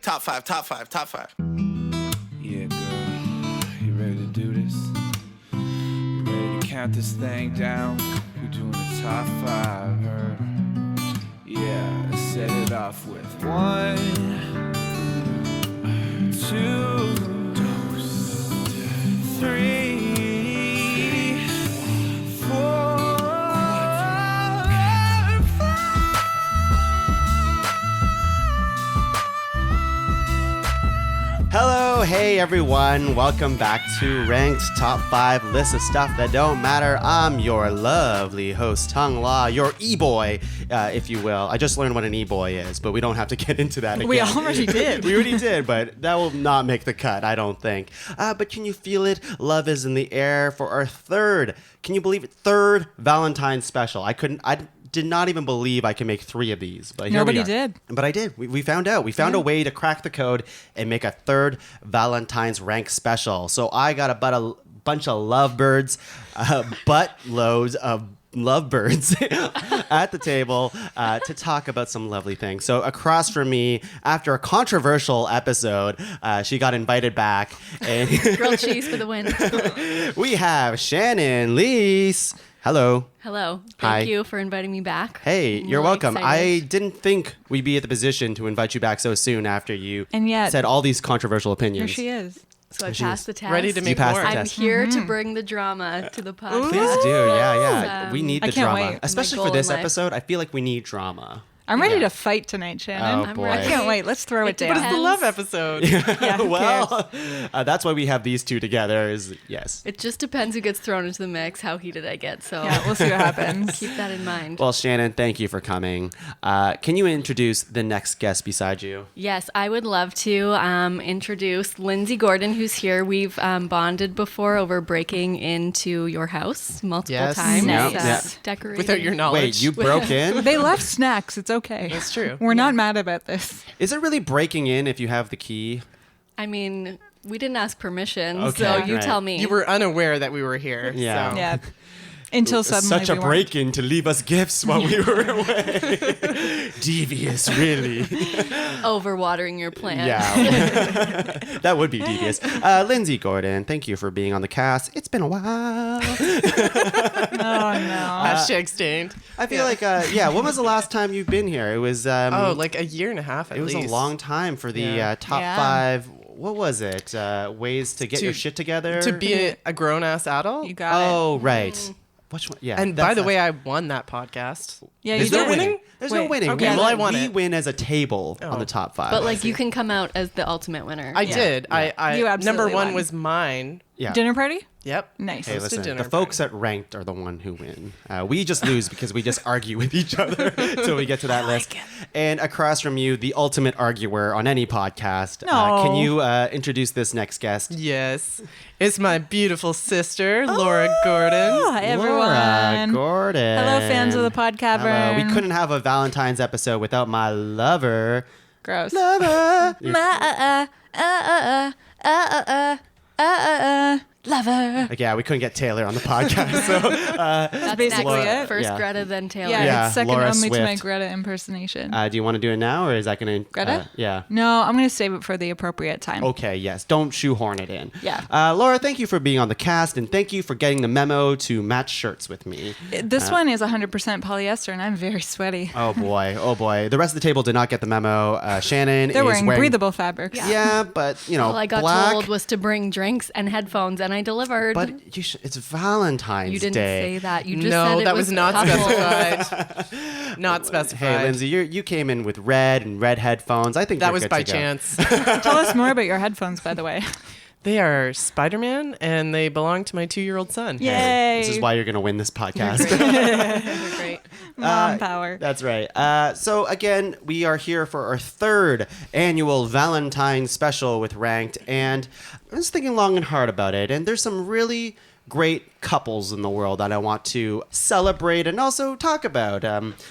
Top five, top five, top five. Yeah, girl, you ready to do this? You ready to count this thing down? We're doing the top five, her. Yeah, let's set it off with 1, 2, 3, 4. Hello, hey everyone, welcome back to Ranked Top 5 List of Stuff That Don't Matter. I'm your lovely host, Tuong La, your e-boy, if you will. I just learned what an e-boy is, but we don't have to get into that again. We already did. We already did, but that will not make the cut, I don't think. But can you feel it? Love is in the air for our third, can you believe it, third Valentine special. I did not even believe I could make 3 of these. But Nobody did. But I did. We found out. We found a way to crack the code and make a third Valentine's rank special. So I got about a bunch of lovebirds, buttloads of lovebirds at the table to talk about some lovely things. So across from me, after a controversial episode, she got invited back. And Grilled cheese for the win. we have Shannon Leis. Hello. Hello. Hi. Thank you for inviting me back. Hey, you're Really welcome. I excited. didn't think we'd be at the position to invite you back so soon after you And yet- said all these controversial opinions. Here she is. So I She passed is the test. ready to You make passed more. the I'm test. here to bring the drama to the podcast. Please do. Yeah. We need I the can't drama. wait. Especially My for goal this in life. episode, I feel like we need drama. I'm ready to fight tonight, Shannon. Oh, I'm boy. I ready. can't wait. Let's throw it It down. But it's the Depends. love episode. Yeah, who cares? Well, that's why we have these two together is, yes. It just depends who gets thrown into the mix, how heated I get. So Yeah, we'll see what happens. keep that in mind. Well, Shannon, thank you for coming. Can you introduce the next guest beside you? Yes, I would love to introduce Lindsay Gordon, who's here. We've bonded before over breaking into your house multiple Yes. times. Nice. Uh, Decorating. Without your knowledge. Wait, you broke in? They left snacks. It's okay. That's true. We're not mad about this. Is it really breaking in if you have the key? I mean, we didn't ask permission, Okay, so you right. tell me. You were unaware that we were here. Yeah. So. Yeah. Until suddenly Such a we weren't. break-in to leave us gifts while we were away. Devious, really. Overwatering your plant. Yeah. That would be devious. Lindsay Gordon, thank you for being on the cast. It's been a while. Oh, no. Hashtag stained. I feel like, when was the last time you've been here? It was, Like a year and a half at it was least. a long time for the Yeah. top Yeah. 5, what was it? Ways to get To- your shit together? To be a grown-ass adult. You got it. Oh, right. Which one? Yeah. And by the way, I won that podcast. Yeah, there's you no did. winning. There's no Wait, winning. okay, We- well, I won we it. win as a table on Oh. the top 5. But like you can come out as the ultimate winner. I did. I You number absolutely 1 won. was mine. yeah. Dinner party? Yep. Nice. Hey, Hosted listen, dinner the folks at Ranked are the one who win. We just lose because we just argue with each other until we get to that list. And across from you, the ultimate arguer on any podcast. No. Can you introduce this next guest? Yes. It's my beautiful sister, Laura Gordon. Hi, everyone. Laura Gordon. Hello, fans of the podcast. Hello. We couldn't have a Valentine's episode without my lover. Gross. Lover. Lover. Like, yeah, we couldn't get Taylor on the podcast. So, That's basically next. it. First Yeah. Greta, then Taylor. Yeah, Yeah, it's second Laura only to my Swift. Greta impersonation. do you want to do it now, or is that going to... Greta? Yeah. No, I'm going to save it for the appropriate time. Okay, yes. Don't shoehorn it in. Yeah. Laura, thank you for being on the cast, and thank you for getting the memo to match shirts with me. This one is 100% polyester, and I'm very sweaty. Oh, boy. Oh, boy. The rest of the table did not get the memo. Shannon They're is wearing breathable fabrics. Yeah, but, All I got black. told was to bring drinks and headphones, and I delivered. But it's Valentine's you didn't Day. say that. You just No, said it that was not couples. specified. Not specified. Hey, Lindsay, you came in with red headphones. I think That we're was good by to go. chance. Tell us more about your headphones, by the way. They are Spider-Man, and they belong to my 2-year-old son. Yay. This is why you're going to win this podcast. They're great. Mom power. That's right. So again, we are here for our 3rd annual Valentine special with Ranked, and I was thinking long and hard about it, and there's some really great couples in the world that I want to celebrate and also talk about.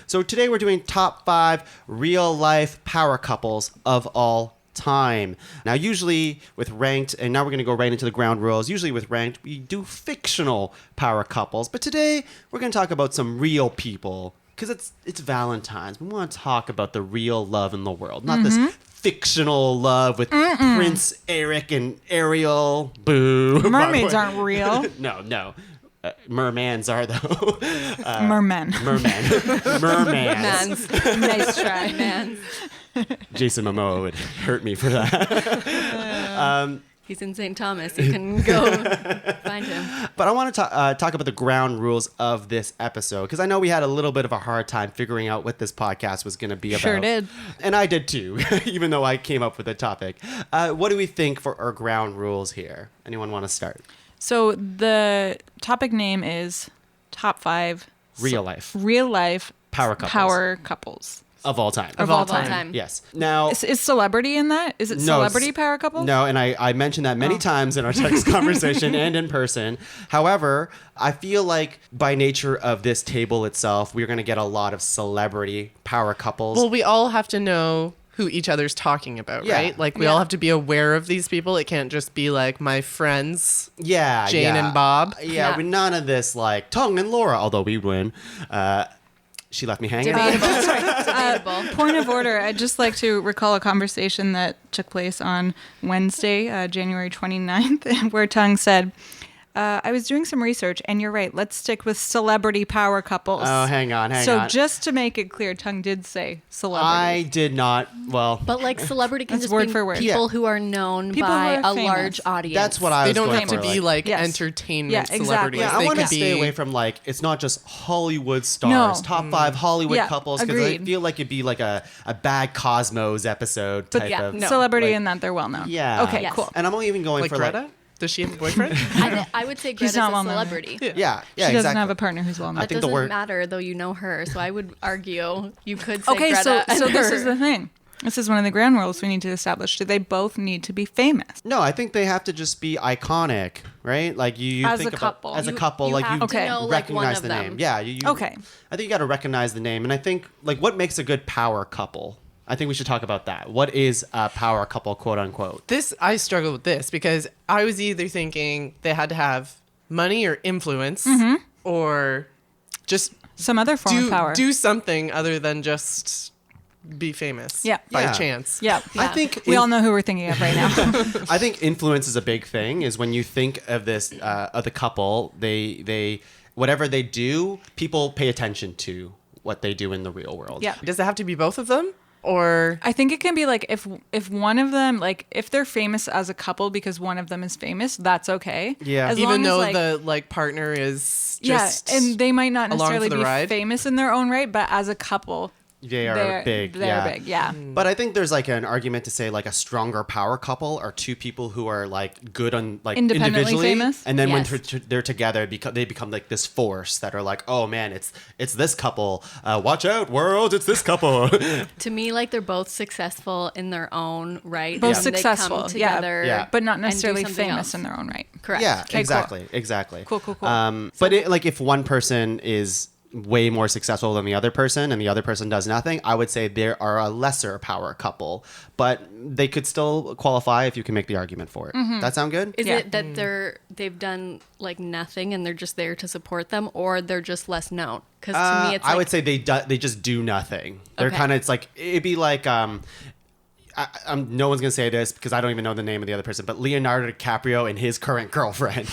So today we're doing top 5 real-life power couples of all time. Now, usually with Ranked, and now we're going to go right into the ground rules. Usually with Ranked, we do fictional power couples, but today we're going to talk about some real people because it's Valentine's. We want to talk about the real love in the world, not this fictional love with Prince Eric and Ariel. Boo. Mermaids aren't real. No. Mermans are though. Mermen. Mermans. Nice try. Man, Jason Momoa would hurt me for that. he's in St. Thomas. You can go find him. But I want to talk about the ground rules of this episode because I know we had a little bit of a hard time figuring out what this podcast was going to be about. Sure did. And I did too, even though I came up with a topic. What do we think for our ground rules here? Anyone want to start? So the topic name is Top 5 Real life Power couples. of all time. Of all time. Yes. Now, Is celebrity in that? Is it celebrity power couples? No, and I mentioned that many times in our text conversation and in person. However, I feel like by nature of this table itself, we're going to get a lot of celebrity power couples. Well, we all have to know who each other's talking about, Yeah. right? Like, we all have to be aware of these people. It can't just be like my friends, Jane and Bob. Yeah, Yeah. with none of this like Tuong and Laura, although we win. She left me hanging. Debatable. Debatable. Point of order, I'd just like to recall a conversation that took place on Wednesday, January 29th, where Tuong said, I was doing some research, and you're right, let's stick with celebrity power couples. Oh, hang on. So just to make it clear, Tuong did say celebrity. I did not. Well, But like celebrity can That's just word be for word. people Yeah. who are known People by who are a famous. large audience. that's what I They was don't going have for. to be like Yes. entertainment Yeah, exactly. celebrities. Yeah, I They want to could stay be away from like it's not just Hollywood stars, top 5 Hollywood Yeah, couples because I agreed. feel like it'd be like a bad Cosmos episode type yeah, of no. Celebrity like- in that they're well known. Yeah. Okay, Yes. cool. And I'm only even going like for Greta. like Does she have a boyfriend? I would say He's Greta's not a well known. celebrity. yeah, She doesn't exactly. have a partner who's well known. That think the doesn't word- matter, though you know her. So I would argue you could say Okay, Greta so and this her. is the thing. This is one of the ground rules we need to establish. Do they both need to be famous? No, I think they have to just be iconic, right? Like you As think a about couple. as a You- couple, you like have you to know, like, one recognize of the them. name. Yeah, you Okay. I think you got to recognize the name, and I think like what makes a good power couple. I think we should talk about that. What is a power couple, quote unquote? I struggle with this because I was either thinking they had to have money or influence or just Some other form of power. do something other than just be famous Yeah. by Yeah. chance. Yeah. I think We all know who we're thinking of right now. I think influence is a big thing. Is when you think of this of the couple, they whatever they do, people pay attention to what they do in the real world. Yeah. Does it have to be both of them? Or I think it can be like if one of them, like if they're famous as a couple because one of them is famous, that's okay. Yeah. As even long as, though like, the like partner is just and they might not along necessarily for the be ride? famous in their own right, but as a couple, They are they're big. They're yeah. big. Yeah. But I think there's like an argument to say like a stronger power couple are two people who are like good on like Independently individually, famous? and then Yes. when they're together, they become like this force that are like, oh man, it's this couple. Watch out, world! It's this couple. To me, like they're both successful in their own right. Both and successful, They come yeah. together, Yeah. But not and do necessarily something famous else. in their own right. Correct. Yeah, Okay, exactly. Cool, cool. But like if one person is way more successful than the other person and the other person does nothing, I would say they are a lesser power couple, but they could still qualify if you can make the argument for it. That sound good? Is Yeah. it that they've done like nothing and they're just there to support them, or they're just less known? Because to me, it's I like, would say they just do nothing. They're Okay. kind of, it's like, it'd be like, no one's gonna say this because I don't even know the name of the other person, but Leonardo DiCaprio and his current girlfriend.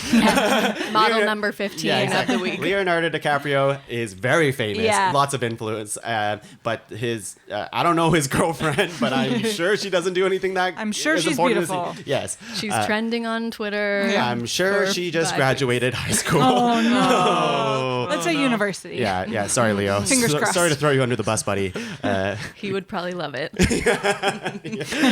model number 15 of the week. Leonardo DiCaprio is very famous, Yeah. lots of influence, but his I don't know his girlfriend, but I'm sure she doesn't do anything that. I'm sure is she's important as beautiful. Yes, She's trending on Twitter. I'm sure for she just 5 graduated high school. Oh no. Let's say university. Yeah. Sorry, Leo. Fingers crossed. Sorry to throw you under the bus, buddy. He would probably love it.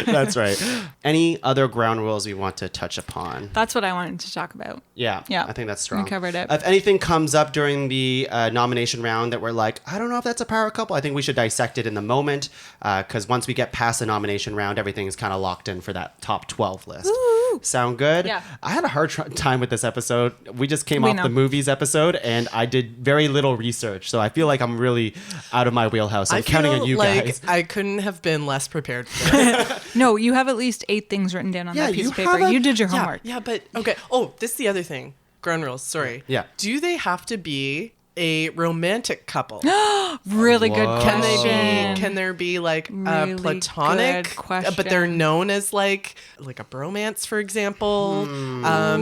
That's right. Any other ground rules we want to touch upon? That's what I wanted to talk about. Yeah, Yeah. I think that's strong. We covered it. If anything comes up during the nomination round that we're like, I don't know if that's a power couple, I think we should dissect it in the moment because once we get past the nomination round, everything's kind of locked in for that top 12 list. Woo! Sound good? Yeah. I had a hard time with this episode. We just came We off know. the movies episode, and I did very little research, so I feel like I'm really out of my wheelhouse. I'm I counting feel on you like guys. I couldn't have been less prepared for this. No, you have at least 8 things written down on Yeah, that piece you of paper. have a- You did your homework. Yeah, but okay. Oh, this is the other thing. Ground rules. Sorry. Yeah. Do they have to be a romantic couple? Really good Whoa. question. Can there be like Really a platonic, good question. but they're known as like a bromance, for example,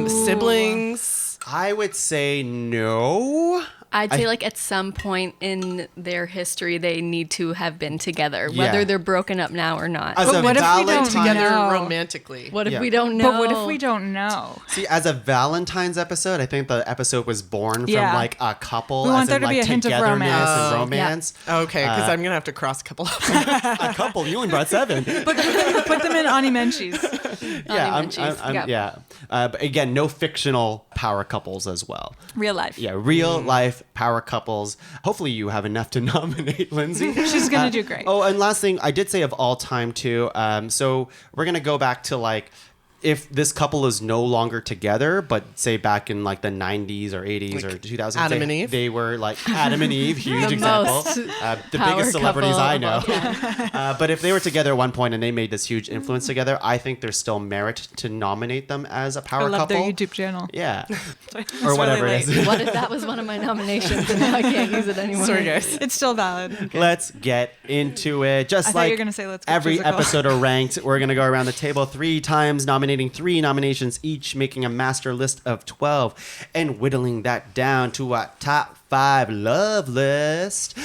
siblings? I would say no. I'd say like at some point in their history, they need to have been together, Yeah. whether they're broken up now or not. As a what if we don't Valentine, Together No. romantically. What if Yeah. we don't know? But what if we don't know? See, as a Valentine's episode, I think the episode was born Yeah. from like a couple. We want as there in, to be like, a hint of togetherness romance. and Yeah. romance. Okay, because I'm gonna have to cross a couple of A couple. You only brought 7. Put them in Onimenchis. Yeah, Onimenchis, yeah. But again, no fictional power couples as well. Real life. Yeah, real life power couples. Hopefully, you have enough to nominate, Lindsay. She's gonna do great. Oh, and last thing, I did say of all time too. So we're gonna go back to like, if this couple is no longer together, but say back in like the 90s or 80s or 2000s, Adam and Eve? they were like Adam and Eve, huge The example, most the power biggest celebrities couple I of know. all time. But if they were together at one point and they made this huge influence together, I think there's still merit to nominate them as a I power love couple. their YouTube channel. Yeah, It's or whatever really it late. is. What if that was one of my nominations and now I can't use it anymore? Sorry, guys. It's still valid. Let's get into it. Just I thought like you were gonna say let's get every physical. episode of Ranked, we're going to go around the table 3 times, nominating 3 nominations each, making a master list of 12 and whittling that down to a top 5 love list.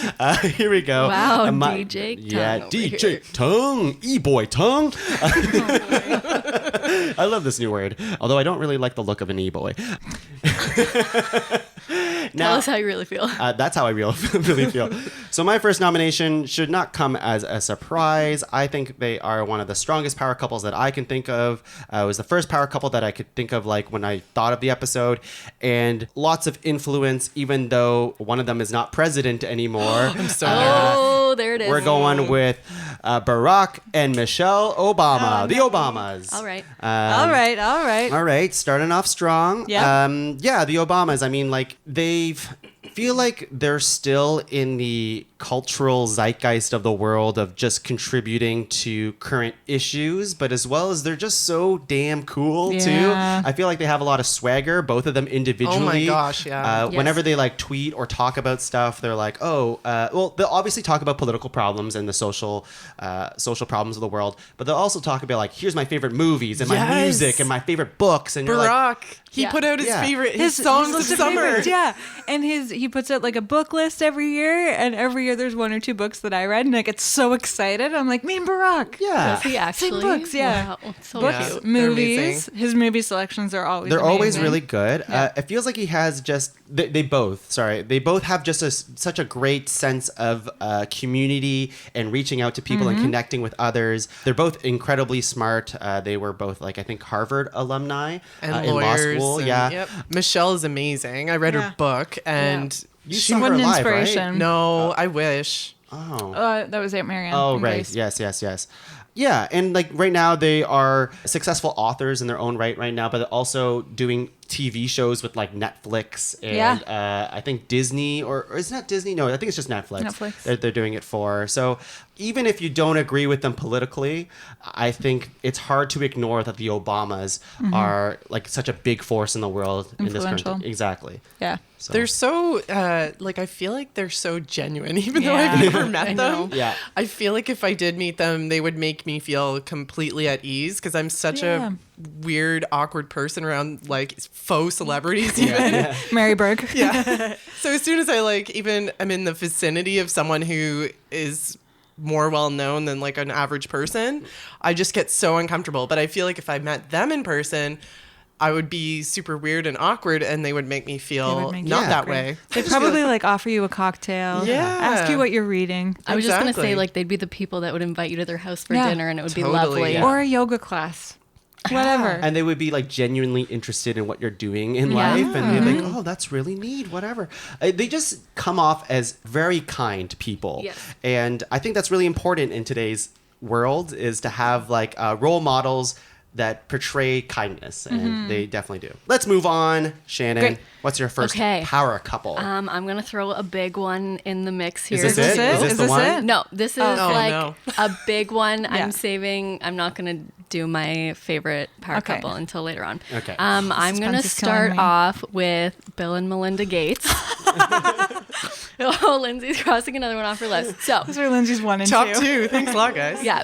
Here we go. Wow, My- DJ Tongue Yeah, over DJ here. Tongue. E-boy Tongue. I love this new word, although I don't really like the look of an e-boy. Tell us how you really feel. That's how I really feel. So my first nomination should not come as a surprise. I think they are one of the strongest power couples that I can think of. It was the first power couple that I could think of like when I thought of the episode, and lots of influence, even though one of them is not president anymore. I'm so Oh, there it is. We're going with Barack and Michelle Obama, the Obamas. All right. All right. All right, starting off strong. Yeah. Yeah, the Obamas, I mean, like, feel like they're still in the cultural zeitgeist of the world of just contributing to current issues, but as well as they're just so damn cool too. Yeah. I feel like they have a lot of swagger, both of them individually. Oh my gosh, yeah. Yes. Whenever they like tweet or talk about stuff, they're like, well, they'll obviously talk about political problems and the social problems of the world, but they'll also talk about like, here's my favorite movies and my Yes. music and my favorite books, and you're like, Barack. He Yeah. put out his Yeah. favorite his songs of list of summer. favorites, yeah, and he puts out like a book list every year, and every year there's 1 or 2 books that I read, and I get so excited. I'm like, me and Barack. yeah. Does he actually? books, yeah. Wow, so Books, Yeah, cute. they're movies. amazing. His movie selections are always They're always amazing. really good. It feels like he has just they both have just such a great sense of community and reaching out to people and connecting with others. They're both incredibly smart. They were both like I think Harvard alumni And in law lawyers. school. and- Yeah. Yep. Michelle is amazing. I read Yeah. her book and You She saw what her an live, right? inspiration. no, I wish. Oh. That was Aunt Marianne. Oh, from right. Grace. Yes. Yeah, and like right now they are successful authors in their own right now, but they're also doing TV shows with like Netflix and I think Disney or is it not Disney? No, I think it's just Netflix. Netflix. They're doing it for. So even if you don't agree with them politically, I think it's hard to ignore that the Obamas are like such a big force in the world in this Influential. country. Exactly. Yeah. So. They're so like I feel like they're so genuine, even though Yeah. I've never met I them. know. Yeah. I feel like if I did meet them, they would make me feel completely at ease because I'm such Yeah. a weird, awkward person around like faux celebrities. Even Mary Berg. yeah. So as soon as I like even I'm in the vicinity of someone who is more well known than like an average person, I just get so uncomfortable. But I feel like if I met them in person, I would be super weird and awkward, and they would make me feel make you not feel that great. way. They probably like offer you a cocktail. Yeah. Ask you what you're reading. I was just gonna Exactly. say like they'd be the people that would invite you to their house for Yeah. dinner, and it would be Totally, lovely. yeah. Or a yoga class. Whatever. And they would be like genuinely interested in what you're doing in Yeah. life, and they're like, "Oh, that's really neat." Whatever. They just come off as very kind people, Yes. and I think that's really important in today's world is to have like role models that portray kindness, and they definitely do. Let's move on, Shannon. Great. What's your first Okay. power couple? I'm gonna throw a big one in the mix here. Is this it? Is this Is the this one? it? No, this is Oh, like no. a big one. Yeah. I'm saving. I'm not gonna do my favorite power Okay. couple until later on. Okay. I'm Suspense gonna is killing start me. off with Bill and Melinda Gates. Oh, Lindsay's crossing another one off her list. So, Those are Lindsay's 1 and Top 2. 2. Thanks a lot, guys. yeah,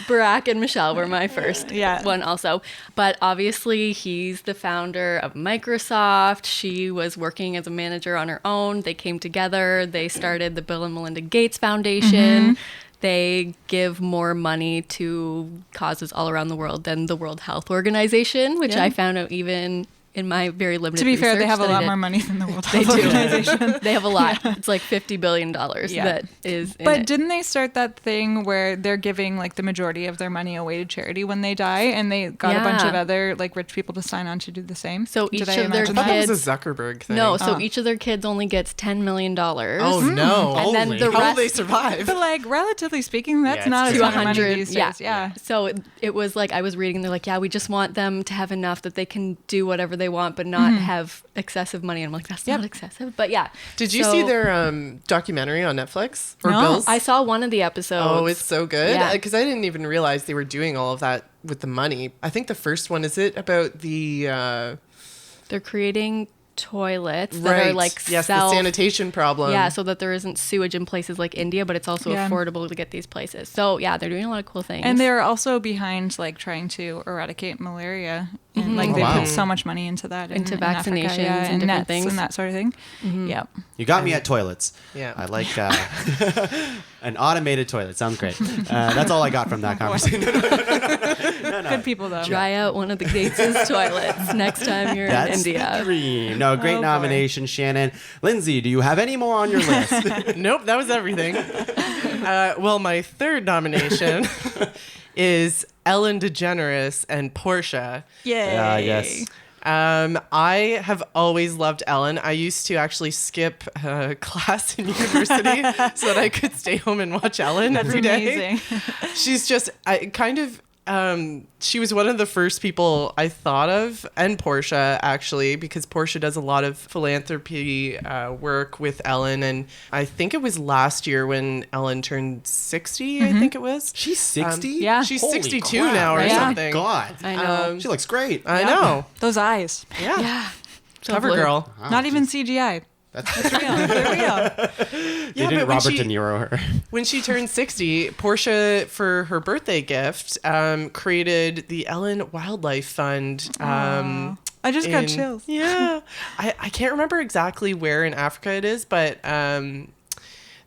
Barack and Michelle were my first one also. But obviously, he's the founder of Microsoft. She was working as a manager on her own. They came together. They started the Bill and Melinda Gates Foundation. They give more money to causes all around the world than the World Health Organization, which I found out even in my very limited To be fair, they research have a that I lot did. more money than the World They Health do. Organization. They have a lot. It's like $50 billion that is in But it. didn't they start that thing where they're giving like the majority of their money away to charity when they die, and they got a bunch of other like rich people to sign on to do the same? So each Did I of their imagine I thought that? that was a Zuckerberg thing. No, so each of their kids only gets $10 million. Oh, no. And then the How will rest they survive? But like relatively speaking, that's it's not a true. ton of money 200, these yeah. days. Yeah. So it was like I was reading, they're like, yeah, we just want them to have enough that they can do whatever they want, but not have excessive money. And I'm like, that's not excessive. But yeah. Did you So- see their documentary on Netflix? Or No. Bill's? I saw one of the episodes. Oh, it's so good. Yeah. Because I didn't even realize they were doing all of that with the money. I think the first one, is it about the... They're creating toilets that are like the sanitation problem. Yeah, so that there isn't sewage in places like India, but it's also Yeah. affordable to get these places. So yeah, they're doing a lot of cool things. And they're also behind like trying to eradicate malaria. And like Oh, they wow. put so much money into that. Into in Africa, vaccinations yeah, and different nets things. and that sort of thing. Yep. You got me at toilets. Yeah. I like an automated toilet. Sounds great. That's all I got from that conversation. Good people though. Try out one of the Gates' toilets next time you're That's in India. the dream. No, great Oh, boy. nomination, Shannon. Lindsay, do you have any more on your list? Nope, that was everything. Well, my third nomination is Ellen DeGeneres and Portia. Yay. Yes. I have always loved Ellen. I used to actually skip class in university so that I could stay home and watch Ellen That's every day. amazing. She's just she was one of the first people I thought of, and Portia actually, because Portia does a lot of philanthropy work with Ellen, and I think it was last year when Ellen turned 60. I think it was. She's 60? Yeah. She's Holy 62 crap. now or Oh my something. God. I know. She looks great. I know. Those eyes. Yeah. Yeah. Cover Totally. girl. Not even CGI. That's Real. They're real. They Yeah, didn't but when Robert she- De Niro her. When she turned 60, Portia, for her birthday gift, created the Ellen Wildlife Fund. I just got chills. Yeah. I can't remember exactly where in Africa it is, but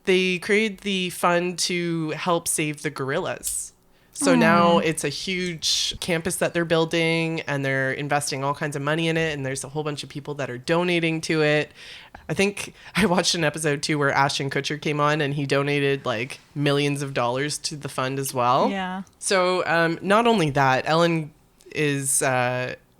they created the fund to help save the gorillas. So now it's a huge campus that they're building, and they're investing all kinds of money in it, and there's a whole bunch of people that are donating to it. I think I watched an episode too where Ashton Kutcher came on, and he donated like millions of dollars to the fund as well. Yeah. So not only that, Ellen is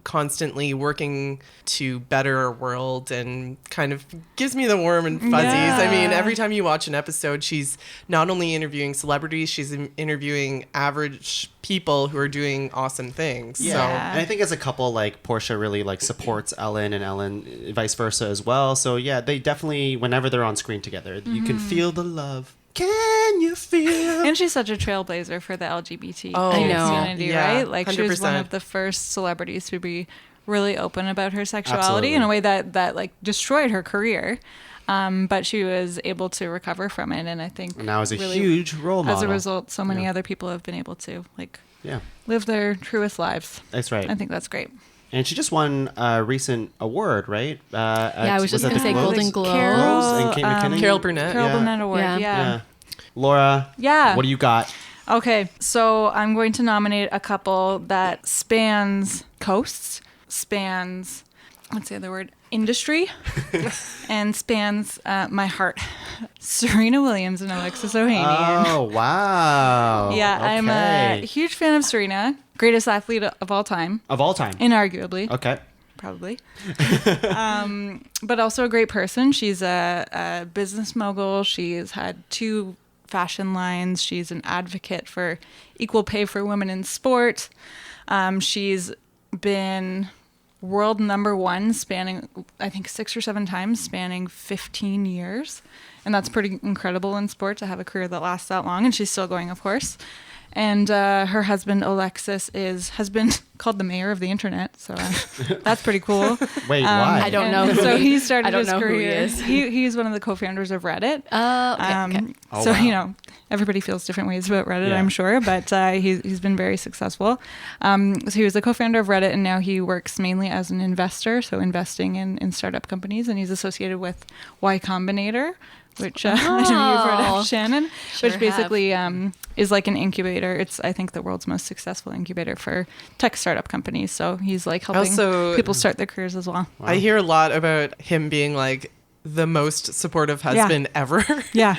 constantly working to better our world and kind of gives me the warm and fuzzies. I mean, Yeah. every time you watch an episode, she's not only interviewing celebrities, she's interviewing average people who are doing awesome things. Yeah. So And I think as a couple, like Portia really like supports Ellen, and Ellen vice versa as well. So yeah, they definitely, whenever they're on screen together, you can feel the love. Can you feel? And she's such a trailblazer for the LGBT I know. community, Yeah, right? Like she was one 100%. of the first celebrities to be really open about her sexuality Absolutely. in a way that like destroyed her career. But she was able to recover from it, and I think And now is a really, huge role model. as a result, so many Yeah. other people have been able to like Yeah, live their truest lives. that's right. I think that's great. And she just won a recent award, right? I was just that gonna the say Globes? Golden Globe. Globes and Kate McKinnon? Carol Burnett. Carol Yeah. Burnett Award. Yeah. Yeah. Laura. Yeah. What do you got? Okay, so I'm going to nominate a couple that spans coasts, spans, what's the other word? Industry, and spans my heart. Serena Williams and Alexis Ohanian. Oh, wow. Yeah, I'm a Okay. huge fan of Serena, greatest athlete of all time, Of all time. inarguably, Okay. probably. But also a great person. She's a business mogul. She's had 2 fashion lines. She's an advocate for equal pay for women in sport. She's been world #1 spanning, I think, 6 or 7 times, spanning 15 years. And that's pretty incredible in sport to have a career that lasts that long. And she's still going, of course. And her husband, Alexis, has been called the mayor of the internet. So that's pretty cool. Wait, why? I don't know. So he started his who he career. is. He's one of the co-founders of Reddit. Okay. Oh, So, wow. everybody feels different ways about Reddit, Yeah. I'm sure, but he's been very successful. So he was the co-founder of Reddit, and now he works mainly as an investor, so investing in startup companies, and he's associated with Y Combinator, which I know you've heard of, Shannon, Sure which basically is like an incubator. It's, I think, the world's most successful incubator for tech startup companies. So he's like helping Also- people start their careers as well. I hear a lot about him being like the most supportive husband ever. Yeah.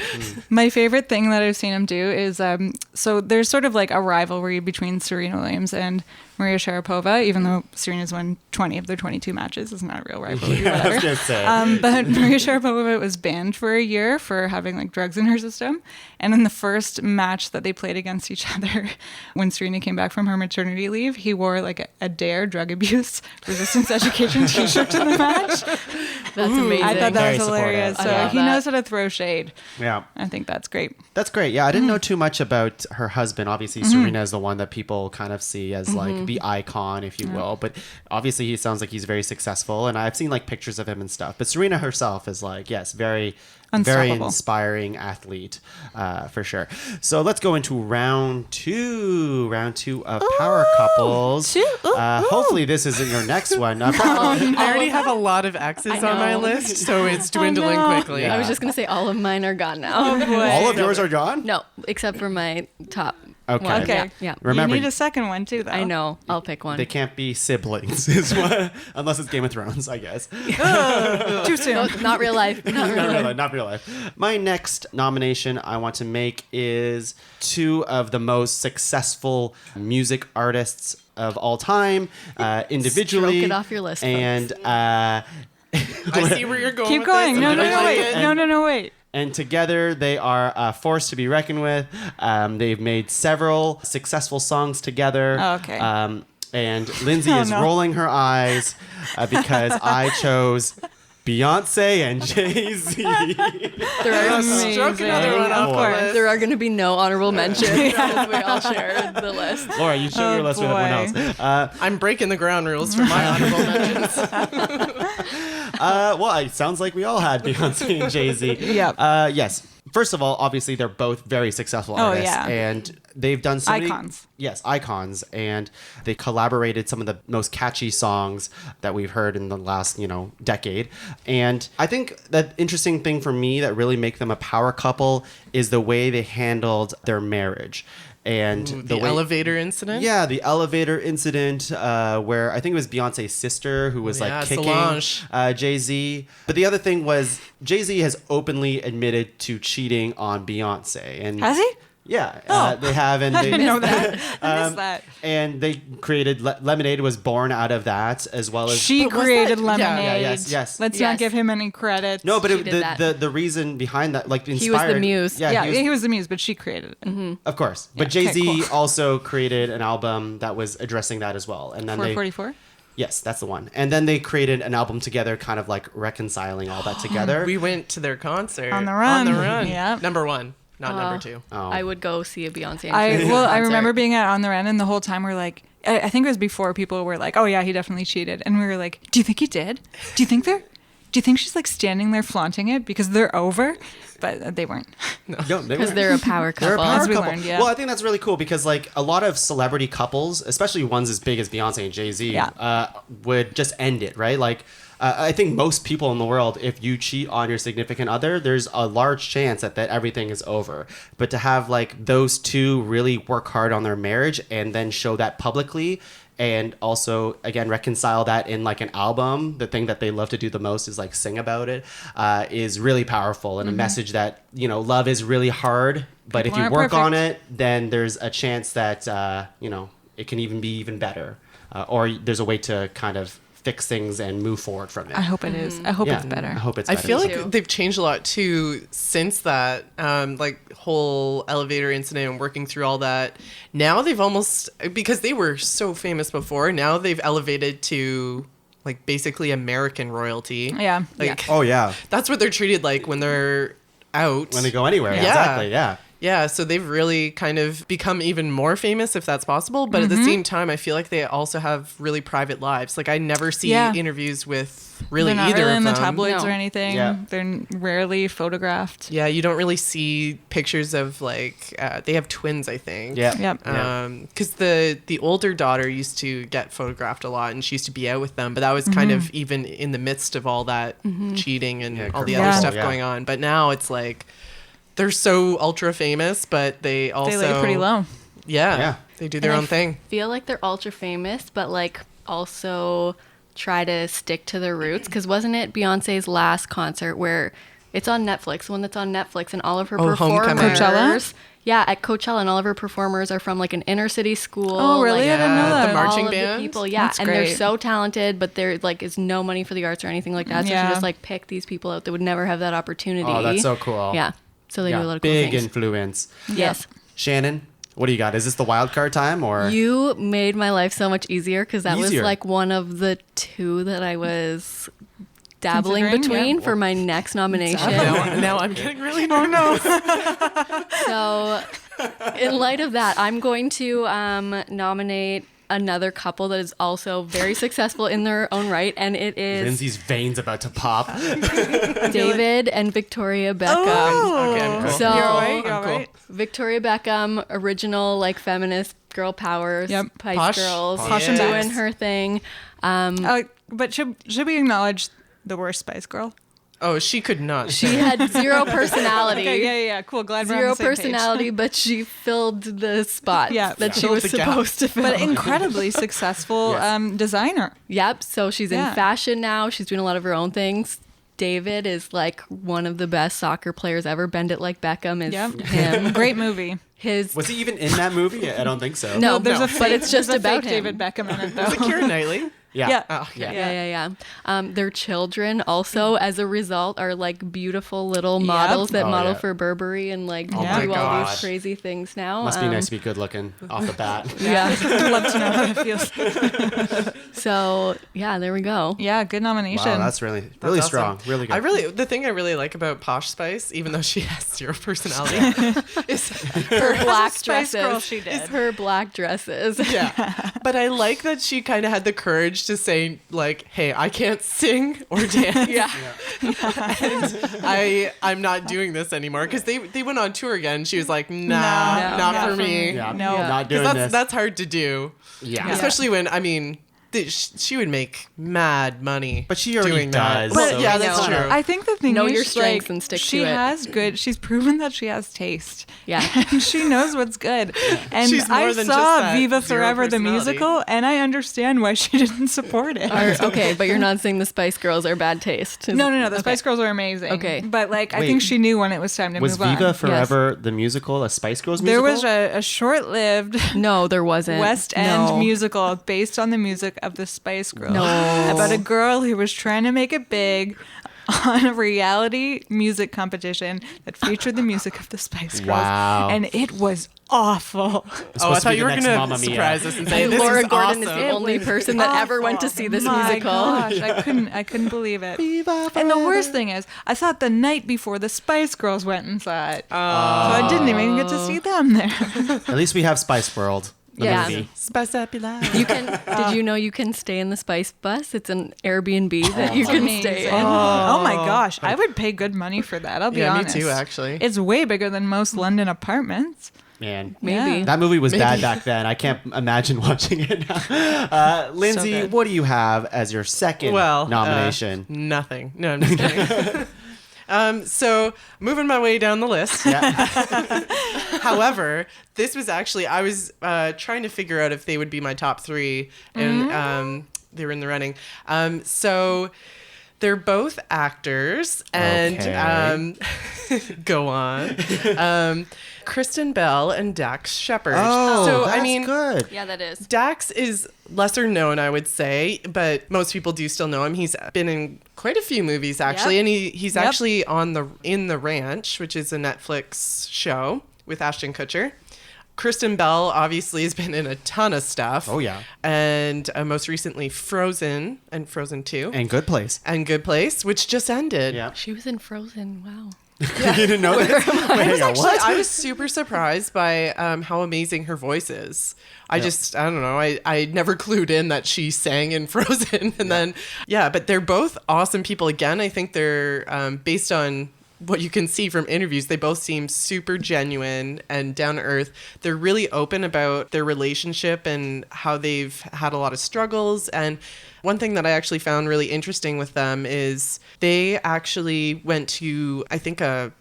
My favorite thing that I've seen him do is so there's sort of like a rivalry between Serena Williams and Maria Sharapova, even though Serena's won 20 of their 22 matches. It's not a real rivalry. I was Whatever. gonna say. But Maria Sharapova was banned for a year for having like drugs in her system. And in the first match that they played against each other, when Serena came back from her maternity leave, he wore like a DARE drug abuse resistance education t-shirt to the match. That's amazing. I thought that Very was hilarious. supportive. So I love he that. knows how to throw shade. Yeah. I think that's great. That's great. Yeah, I didn't know too much about her husband. Obviously, Serena is the one that people kind of see as like the icon, if you will. But obviously, he sounds like he's very successful. And I've seen like pictures of him and stuff. But Serena herself is like, yes, very Unstoppable. inspiring athlete for sure. So let's go into round two of power couples. Hopefully, this isn't your next one. I already have a lot of X's I on my know. list, so it's dwindling no. quickly. Yeah. I was just going to say all of mine are gone now. All of yours are gone? No, except for my top Okay. one. Okay. Yeah. Remember, you need a second one too, though. I know. I'll pick one. they can't be siblings, unless it's Game of Thrones, I guess. Too soon. No, not real life. Not real life. Not real life. My next nomination I want to make is two of the most successful music artists of all time, individually. Stroke it off your list, And I see where you're going. Keep with going. This. No, And- no, wait. and together they are a force to be reckoned with. They've made several successful songs together. Oh, okay. And Lindsay Oh, is no. rolling her eyes because I chose Beyonce and Jay-Z. There are, Stroke another one off Of the course. list. there are going to be no honorable mentions because we all share the list. Laura, you share your list with everyone boy. else. I'm breaking the ground rules for my honorable mentions. Well, it sounds like we all had Beyonce and Jay-Z. Yep. Yes. First of all, obviously, they're both very successful Oh, artists. yeah. And they've done so many... Icons. Yes, icons. And they collaborated some of the most catchy songs that we've heard in the last, decade. And I think the interesting thing for me that really make them a power couple is the way they handled their marriage. And The way, elevator incident? Yeah, the elevator incident where I think it was Beyonce's sister who was Yeah, like kicking Solange. Jay-Z. But the other thing was Jay-Z has openly admitted to cheating on Beyonce. And Has he? Yeah, Oh. they have. And I they, didn't know that. I missed that. And they created Lemonade was born out of that as well as She But was created that- Lemonade. yeah, yes. Let's not Yes. give him any credit. no, but She did that. the reason behind that like inspired. He was the muse. Yeah, Yeah, he was, the muse, but she created it. of course. But Yeah, Jay-Z okay, cool. also created an album that was addressing that as well. And then they 444? yes, that's the one. And then they created an album together, kind of like reconciling all that together. We went to their concert. On the Run. On the Run. Yep. Number one, not number two. Oh. I would go see a Beyonce. and I Jay-Z I concert. remember being at On the Run, and the whole time we're like, I think it was before people were like, oh yeah, he definitely cheated, and we were like, do you think he did? Do you think she's like standing there flaunting it because they're over? But they weren't. No, they because weren't. they're a power couple. They're a power As we couple. learned, yeah. Well, I think that's really cool because like a lot of celebrity couples, especially ones as big as Beyonce and Jay-Z, Yeah. would just end it, right? Like I think most people in the world, if you cheat on your significant other, there's a large chance that everything is over. But to have like those two really work hard on their marriage and then show that publicly and also again reconcile that in like an album, the thing that they love to do the most is like sing about it, is really powerful and a message that love is really hard, but People if you aren't work on perfect. it, then there's a chance that it can even be even better, or there's a way to kind of fix things and move forward from it. I hope it is. I hope Yeah, it's better. I hope it's I better. feel Me like too. they've changed a lot too since that like whole elevator incident and working through all that. Now they've almost, because they were so famous before, now they've elevated to like basically American royalty. Yeah. Like Oh yeah, that's what they're treated like when they're out. when they go anywhere. Yeah. Exactly. Yeah. Yeah, so they've really kind of become even more famous, if that's possible. But at the same time, I feel like they also have really private lives. Like I never see interviews with really They're not either really of in the them. tabloids No. or anything. Yeah. They're rarely photographed. Yeah, you don't really see pictures of like they have twins, I think. Yeah. Yep. Because the older daughter used to get photographed a lot, and she used to be out with them. But that was kind of even in the midst of all that cheating and all the other control, stuff yeah. going on. But now it's like they're so ultra famous, but they also They lay pretty low. Yeah, they do their And own thing. Feel like they're ultra famous, but like also try to stick to their roots. Because wasn't it Beyonce's last concert where it's on Netflix, the one that's on Netflix, and all of her Homecoming. performers, Coachella? yeah, at Coachella, and all of her performers are from like an inner city school. Oh, really? Like, I didn't know Yeah, that. the marching all of band? the people, yeah, That's and they're great. so talented, but there like is no money for the arts or anything like that. So Yeah. she just like picked these people out that would never have that opportunity. Oh, that's so cool. Yeah, so they do a lot of cool Big things. influence. Yes. Shannon, what do you got? Is this the wild card time or? You made my life so much easier because that Easier. was like one of the two that I was dabbling Considering, between yeah. for my next nomination. Now I'm getting really nervous. So, in light of that, I'm going to nominate another couple that is also very successful in their own right, and it is Lindsay's veins about to pop. David and Victoria Beckham. Okay, I'm cool. So, You're all right. You're I'm all cool. right. Victoria Beckham, original like feminist girl power, Yep. Spice Posh. Girls, Posh and doing Bax. her thing. But should we acknowledge the worst Spice Girl? Oh, she could not. She had zero personality. Okay, yeah. Cool. Glad we're on Zero the same page. personality, but she filled the spot that she Filled was the gap. supposed to fill. But incredibly successful Yes. designer. Yep. So she's Yeah. in fashion now. She's doing a lot of her own things. David is like one of the best soccer players ever. Bend It Like Beckham is Yep. him. Great movie. His Was he even in that movie? I don't think so. no, There's a but it's just there's a about fake him. David Beckham in it though. Is it Keira Knightley? Yeah. Yeah. Oh, okay. Yeah. Their children also, as a result, are like beautiful little models that Oh, model yeah. for Burberry and like Oh do my all gosh. these crazy things now. Must be nice to be good looking off the bat. Yeah. Love to know how it feels. So yeah, there we go. Yeah, good nomination. Wow, that's really That's awesome. strong. Really good. The thing I really like about Posh Spice, even though she has zero personality, is Her black Spice dresses. Girl she did. Is her black dresses. yeah. But I like that she kind of had the courage to say like, "Hey, I can't sing or dance. Yeah. And I'm not doing this anymore." Because they went on tour again. She was like, "Nah, No, not not for for me." me. Yeah, No. not doing Because this. that's hard to do. yeah. Especially when she would make mad money. But she already doing does, That. Well, so yeah, it's that's not- true. I think the thing Know is, your strengths like, and stick to she it. has good. She's proven that she has taste. Yeah. and she knows what's good. And She's more I than saw just that Viva zero Forever the personality. musical, and I understand why she didn't support it. Okay, but you're not saying the Spice Girls are bad taste. No. The Okay. Spice Girls are amazing. Okay. but like I Wait. think she knew when it was time to Was move on. Viva Forever the musical a Spice Girls There musical? was a short-lived No, there wasn't. West End No. musical based on the music of the Spice Girls. No. About a girl who was trying to make it big on a reality music competition that featured the music of the Spice Girls. Wow. And it was awful. It's Oh, I supposed to thought be you the were next going Mamma to Mia. surprise us and say, And "This Laura is Gordon is awesome." the only person that ever went to see this My musical. gosh, I couldn't believe it. And the worst thing is, I saw it the night before the Spice Girls went and saw it. So I didn't even get to see them there. At least we have Spice World. The Yeah. movie. Spice up your life. You can. Did you know you can stay in the Spice Bus? It's an Airbnb that you can Amazing. stay in. Oh my gosh, I would pay good money for that. I'll be Yeah, me honest. too, actually. It's way bigger than most London apartments. Man. Maybe. Yeah. That movie was bad back then. I can't imagine watching it now. Lindsay, good. what do you have as your second nomination? Nothing. No, I'm just kidding. So moving my way down the list. However, this was actually, I was trying to figure out if they would be my top three, and they were in the running. So they're both actors, and Okay. go on. Kristen Bell and Dax Shepard. Oh, so that's I mean, good. Yeah, that is. Dax is lesser known, I would say, but most people do still know him. He's been in quite a few movies actually, Yep. and he's Yep. actually on In the Ranch, which is a Netflix show with Ashton Kutcher. Kristen Bell obviously has been in a ton of stuff. Oh, yeah. And most recently Frozen and Frozen 2 And Good Place. and Good Place, which just ended. Yeah. She was in Frozen. Wow. You didn't know this? Wait, hang on, what? I was super surprised by how amazing her voice is. I don't know. I never clued in that she sang in Frozen. And then, but they're both awesome people. Again, I think they're based on what you can see from interviews, they both seem super genuine and down to earth. They're really open about their relationship and how they've had a lot of struggles. And one thing that I actually found really interesting with them is they actually went to, I think, a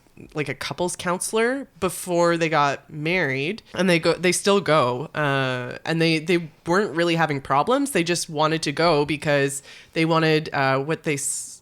couples counselor before they got married, and they still go, and they weren't really having problems. They just wanted to go because they wanted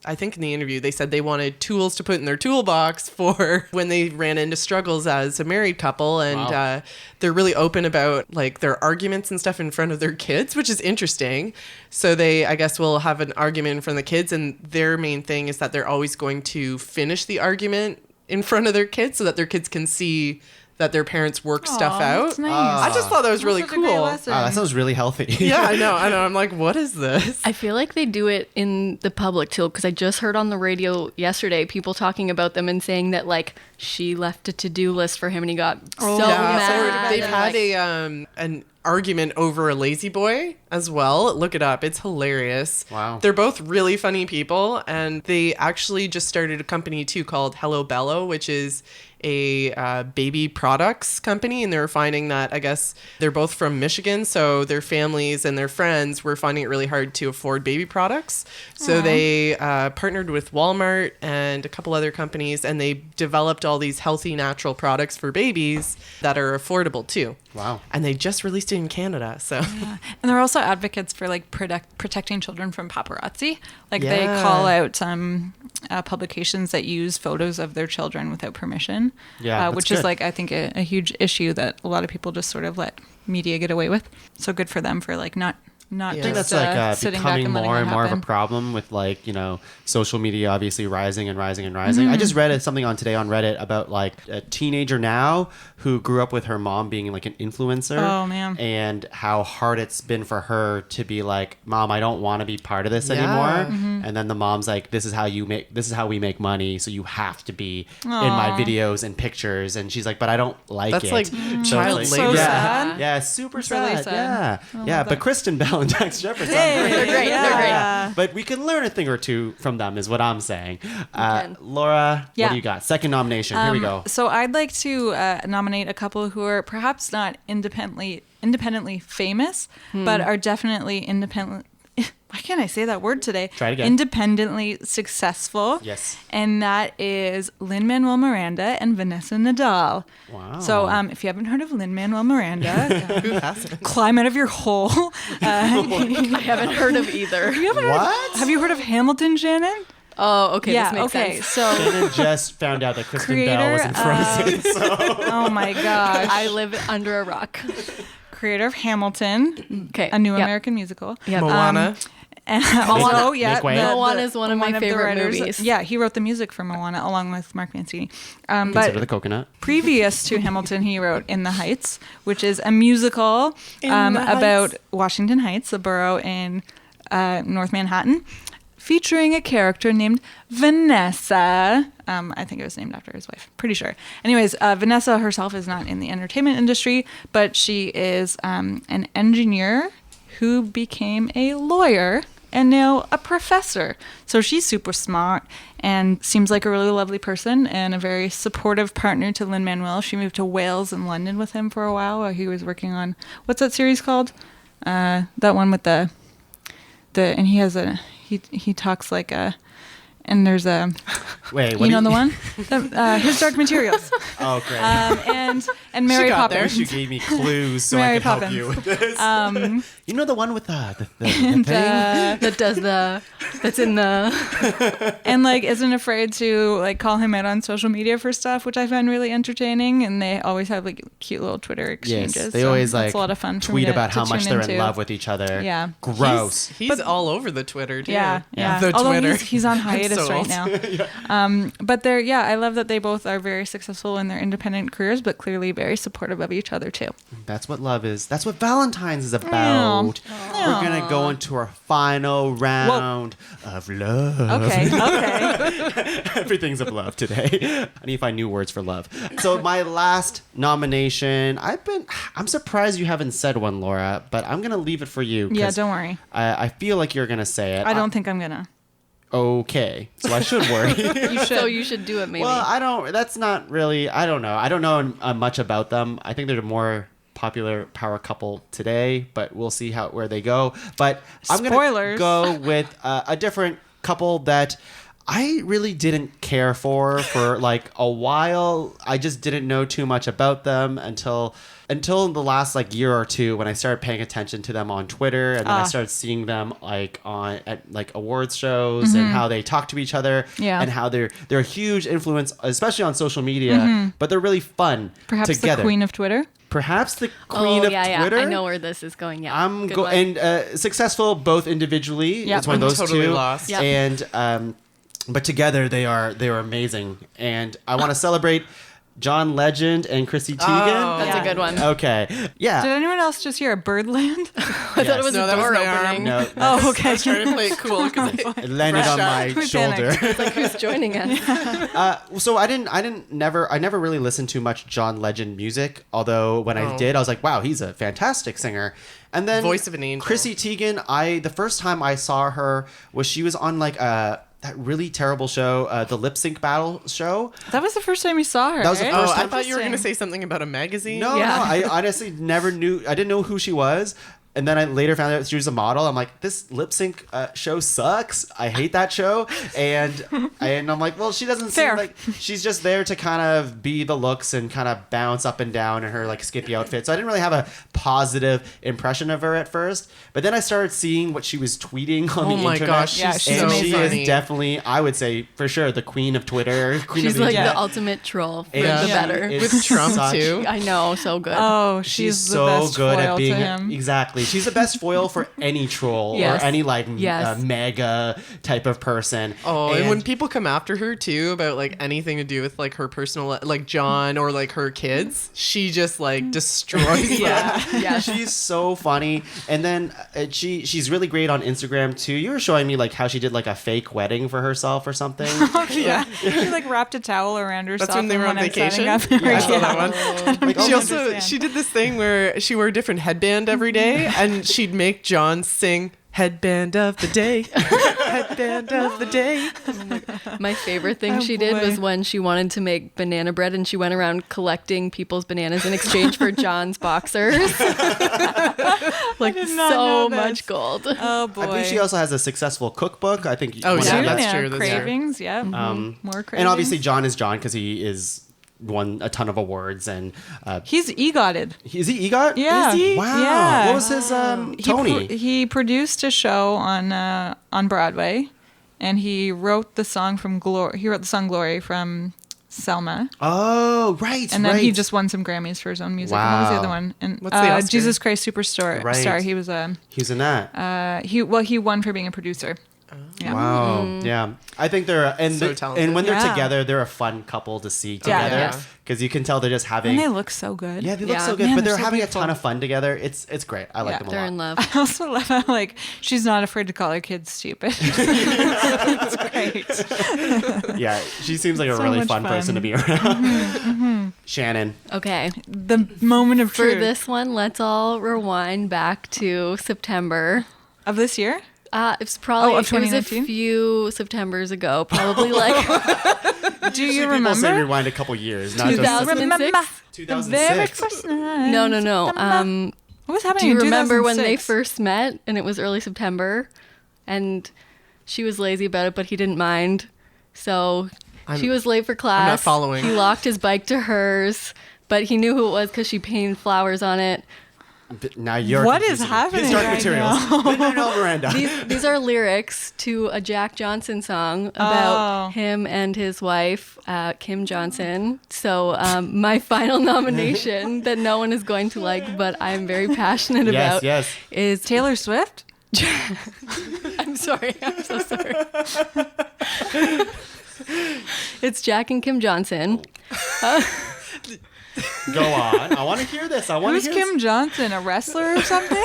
I think in the interview they said they wanted tools to put in their toolbox for when they ran into struggles as a married couple. And they're really open about like their arguments and stuff in front of their kids, which is interesting. So they, I guess, will have an argument in front of the kids, and their main thing is that they're always going to finish the argument in front of their kids so that their kids can see that their parents work stuff out. That's nice. I just thought that was really Such a great cool. lesson. That sounds really healthy. Yeah, I know. I'm like, what is this? I feel like they do it in the public too, because I just heard on the radio yesterday people talking about them and saying that like she left a to-do list for him and he got so mad. They've had an argument over a lazy boy as well. Look it up. It's hilarious. Wow. They're both really funny people, and they actually just started a company too called Hello Bello, which is a baby products company, and they were finding that, I guess, they're both from Michigan, so their families and their friends were finding it really hard to afford baby products. So they partnered with Walmart and a couple other companies, and they developed all these healthy, natural products for babies that are affordable too. Wow. And they just released it in Canada, so. Yeah. And they're also advocates for like protecting children from paparazzi. Like they Yeah. call out some publications that use photos of their children without permission. Yeah, that's which good. is like, I think a huge issue that a lot of people just sort of let media get away with. So good for them for like not I just think that's like sitting back becoming and letting more it and more of a happen. problem with like, you know, social media obviously rising and rising and rising. I just read something today on Reddit about like a teenager now who grew up with her mom being like an influencer. Oh, man. And how hard it's been for her to be like, Mom, I don't want to be part of this Yeah. anymore. Mm-hmm. And then the mom's like, this is how we make money, so you have to be in my videos and pictures. And she's like, but I don't like That's it. like child it's labor. So yeah, sad. yeah, super It's really sad. sad. Yeah, I yeah. love But that. Kristen Bell and Dax Jefferson, They're great. They're great. but we can learn a thing or two from them, is what I'm saying. can. Laura, what Yeah. do you got? Second nomination. Here we go. So I'd like to nominate a couple who are perhaps not independently famous, but are definitely independent. Why can't I say that word today? Try it again. Independently successful. Yes. And that is Lin-Manuel Miranda and Vanessa Nadal. Wow. So if you haven't heard of Lin-Manuel Miranda, Who hasn't? climb out of your hole. I haven't heard of either. What? Have you heard of Hamilton, Shannon? Oh, okay. Yeah, This makes okay. sense. So, Shannon just found out that Kristen Bell was in Creator Frozen. oh my gosh. I live under a rock. Creator of Hamilton, Okay. a new Yep. American musical. Yep. Moana. And also, yeah, Make way. Moana is one of my the favorite writers- movies. Yeah, he wrote the music for Moana along with Mark Mancini. Consider the But coconut. previous to Hamilton, he wrote In the Heights, which is a musical In the about Heights. Washington Heights, a borough in North Manhattan, featuring a character named Vanessa. I think it was named after his wife. Pretty sure. Anyways, Vanessa herself is not in the entertainment industry, but she is an engineer who became a lawyer and now a professor. So she's super smart and seems like a really lovely person and a very supportive partner to Lin-Manuel. She moved to Wales and London with him for a while he was working on, what's that series called? That one with the and he has he talks like a, and there's a, Wait, you know the one? His Dark Materials. Oh, great. And Mary got there. Poppins. You gave me clues so Mary I could help Poppins. you with this. You know the one with the thing? That does that's in the. And like isn't afraid to like call him out on social media for stuff, which I find really entertaining. And they always have like cute little Twitter exchanges. Yes, they so always that's like a lot of fun for tweet me to- about to how much tune they're into. in love with each other. Yeah. Gross. He's all over the Twitter too. Yeah. The Although Twitter. he's on hiatus so right old. now. But they're, yeah, I love that they both are very successful in their independent careers, but clearly very supportive of each other too. That's what love is. That's what Valentine's is about. We're going to go into our final round of love. Okay. Everything's of love today. I need to find new words for love. So my last nomination, I'm surprised you haven't said one, Laura, but I'm going to leave it for you. Yeah, don't worry. I feel like you're going to say it. I don't think I'm going to. Okay. So I should worry. So you should do it maybe. Well, that's not really, I don't know. I don't know much about them. I think they're a more popular power couple today, but we'll see where they go. But I'm going to go with a different couple that I really didn't care for like a while. I just didn't know too much about them until the last like year or two when I started paying attention to them on Twitter, and then I started seeing them like at like awards shows and how they talk to each other and how they're a huge influence, especially on social media, but they're really fun Perhaps together. the queen of Twitter? Perhaps the queen of Twitter. I know where this is going. Yeah, and successful both individually. Yep. It's one of those totally two. Lost. Yep. And but together they are amazing, and I want to celebrate John Legend and Chrissy Teigen. That's a good one. Okay. Yeah. Did anyone else just hear a bird land? I thought it was No, a that was door my arm. opening. No, Oh, okay. I was trying to play it cool because it landed on my We shoulder. panicked. Like who's joining us? So I never really listened to much John Legend music. Although when I did, I was like, wow, he's a fantastic singer. And then Voice of an angel. Chrissy Teigen. The first time I saw her was she was on like that really terrible show, the Lip Sync Battle show. That was the first time you saw her. That was the right? first I time. thought you were going to say something about a magazine. No, Yeah. no, I honestly never knew. I didn't know who she was. And then I later found out she was a model. I'm like, this lip sync show sucks. I hate that show. And I'm like, well, she doesn't seem Fair. like she's just there to kind of be the looks and kind of bounce up and down in her like skippy outfit. So I didn't really have a positive impression of her at first. But then I started seeing what she was tweeting on the Oh my internet. gosh, Yeah, she's she's so and she funny. is definitely, I would say for sure, the queen of Twitter. Queen She's of the like internet. the ultimate troll. For And the she better. is With Trump such- too. I know, so good. Oh, She's she's so the best good foil at being to him. exactly. She's the best foil for any troll Yes. or any like Yes. mega type of person. Oh, and when people come after her too about like anything to do with like her personal, like John or like her kids, she just like destroys them. yeah. She's so funny, and then she's really great on Instagram too. You were showing me like how she did like a fake wedding for herself or something. Yeah. She like wrapped a towel around herself. That's when they were on and went out vacation. setting up. I saw Yeah. that one. Like, She oh, also did this thing where she wore a different headband every day, and she'd make John sing "Headband of the Day," "Headband of the Day." My favorite thing Oh, she did boy. was when she wanted to make banana bread and she went around collecting people's bananas in exchange for John's boxers. Like did not know so this. much gold. Oh boy. I believe she also has a successful cookbook. I think. Oh, one of yeah, the- that's yeah, true, that's true. Cravings, yeah. More cravings. And obviously John is John because he is won a ton of awards and he's EGOTed. is he EGOT? Yeah. Is he? Wow. Yeah. What was his Tony? He produced a show on Broadway, and he wrote the song from Glory. He wrote the song "Glory" from Selma, Oh, right. and then right. he just won some Grammys for his own music. And what was the Wow. other one? And What's the Oscar? Jesus Christ Superstar. Right. Star. He was a He was in that. he won for being a producer. Yeah. Wow. Yeah. I think they're So talented. and when they're Yeah. together, they're a fun couple to see Yeah. together Yes. because you can tell they're just having And they look so good. yeah, they look Yeah. so good, Man, but they're they're so having beautiful. a ton of fun together. It's great. I like Yeah. them a They're lot. in love. I also love how like she's not afraid to call her kids stupid. It's great. Yeah, she seems like a So really much fun person to fun. be around. Shannon. Okay. The moment of For truth this one, let's all rewind back to September. of this year. It's probably Oh, of it was a 2019? few Septembers ago, probably like Do you People say remember? rewind a couple years, not just 2006. The very 2006. first night. No. What was happening? Do you in remember when they 2006? first met and it was early September and she was lazy about it, but he didn't mind. So she was late for class. not following. He locked his bike to hers, but he knew who it was because she painted flowers on it. Now you're What is confusing me. happening His Dark right Materials. Lin-Manuel Miranda. These are lyrics to a Jack Johnson song about Oh. him and his wife, Kim Johnson. So my final nomination that no one is going to like, but I'm very passionate about, yes. is Taylor Swift? I'm sorry. I'm so sorry. It's Jack and Kim Johnson. Go on. I want to hear this. Who's Kim Johnson? A wrestler or something?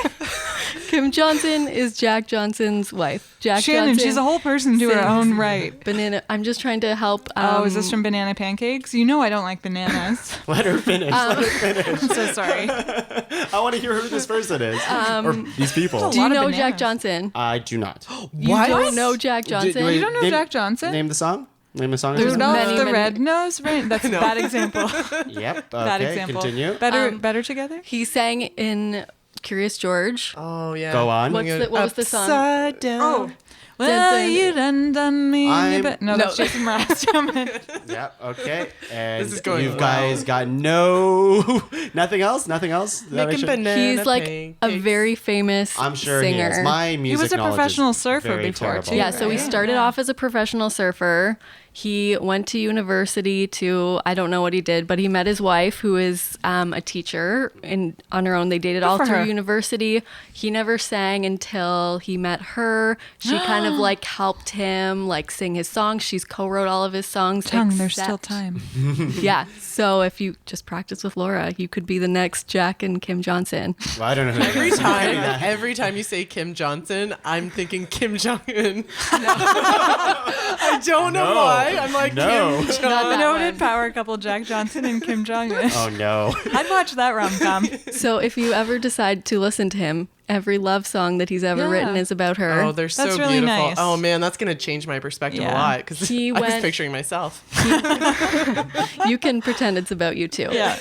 Kim Johnson is Jack Johnson's wife. Jack Shannon, Johnson she's a whole person to her own right. Banana. I'm just trying to help. Is this from Banana Pancakes? You know I don't like bananas. Let her finish. Let her finish. I'm so sorry. I want to hear who this person is. Or these people. Do you lot of know bananas. Jack Johnson? I do not. You don't know Jack Johnson? wait, You don't know Jack Johnson? Name the song. Name the song. There's or something? many, the many- red-nosed rain. That's a bad example. Yep. Bad Okay. example. Continue. Better together? He sang in Curious George. Oh yeah. Go on. What was the song? Upside down. Oh. Well, dun. you done me. I'm- No, that's Jason Mraz. Yep. Okay. And This is going you well. guys got nothing else. Nothing else. Did I Making make sure? banana He's like pancakes. a very famous I'm sure singer. he is. My music was a knowledge professional is surfer very before, terrible. too. Yeah, so he Right? started Yeah. off as a professional surfer. He went to university to, I don't know what he did, but he met his wife, who is a teacher, and on her own, they dated all for through her. university. He never sang until he met her. She kind of like helped him like sing his songs. She's co-wrote all of his songs. There's still except- time. Yeah, so if you just practice with Laura, you could be the next Jack and Kim Johnson. Well, I don't know who Every time you say Kim Johnson, I'm thinking Kim Jong Un. I don't know why. I'm like No. Kim Jong. Not that Noted one. power couple Jack Johnson and Kim Jong-un. Oh no. I'd watch that rom-com. So if you ever decide to listen to him, every love song that he's ever Yeah. written is about her. Oh, they're so That's really beautiful. nice. Oh man, that's gonna change my perspective a Yeah. lot because He I was went- picturing myself. You can pretend it's about you too. Yeah.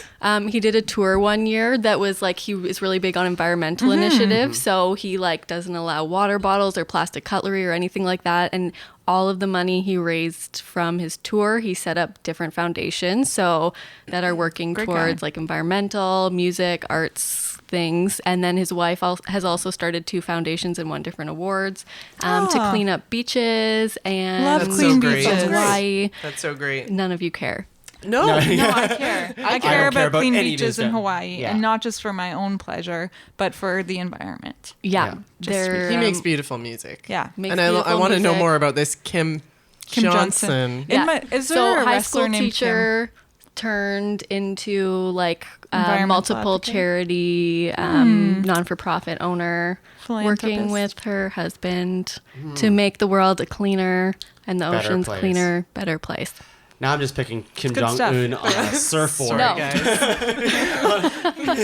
He did a tour one year that was like, he was really big on environmental initiatives. So he like doesn't allow water bottles or plastic cutlery or anything like that. And all of the money he raised from his tour, he set up different foundations so that are working Great towards guy. like environmental, music, arts things. And then his wife has also started 2 foundations and won different awards to Ah. clean up beaches and Love That's clean so great. beaches. Hawaii. That's so great. None of you care. No, No, I care. I care don't about clean any beaches in news. Hawaii, Yeah. and not just for my own pleasure, but for the environment. Yeah, Yeah. they're he makes beautiful music. Yeah. makes And I beautiful want to know music. more about this Kim Johnson. In my- is there so a high wrestler school named teacher turned into like Environmental multiple advocate? charity non-for-profit owner, working Philanthropist. with her husband to make the world a cleaner and the Better oceans place. cleaner, better place. Now I'm just picking Kim good Jong stuff. Un on a surfboard. No. Guys.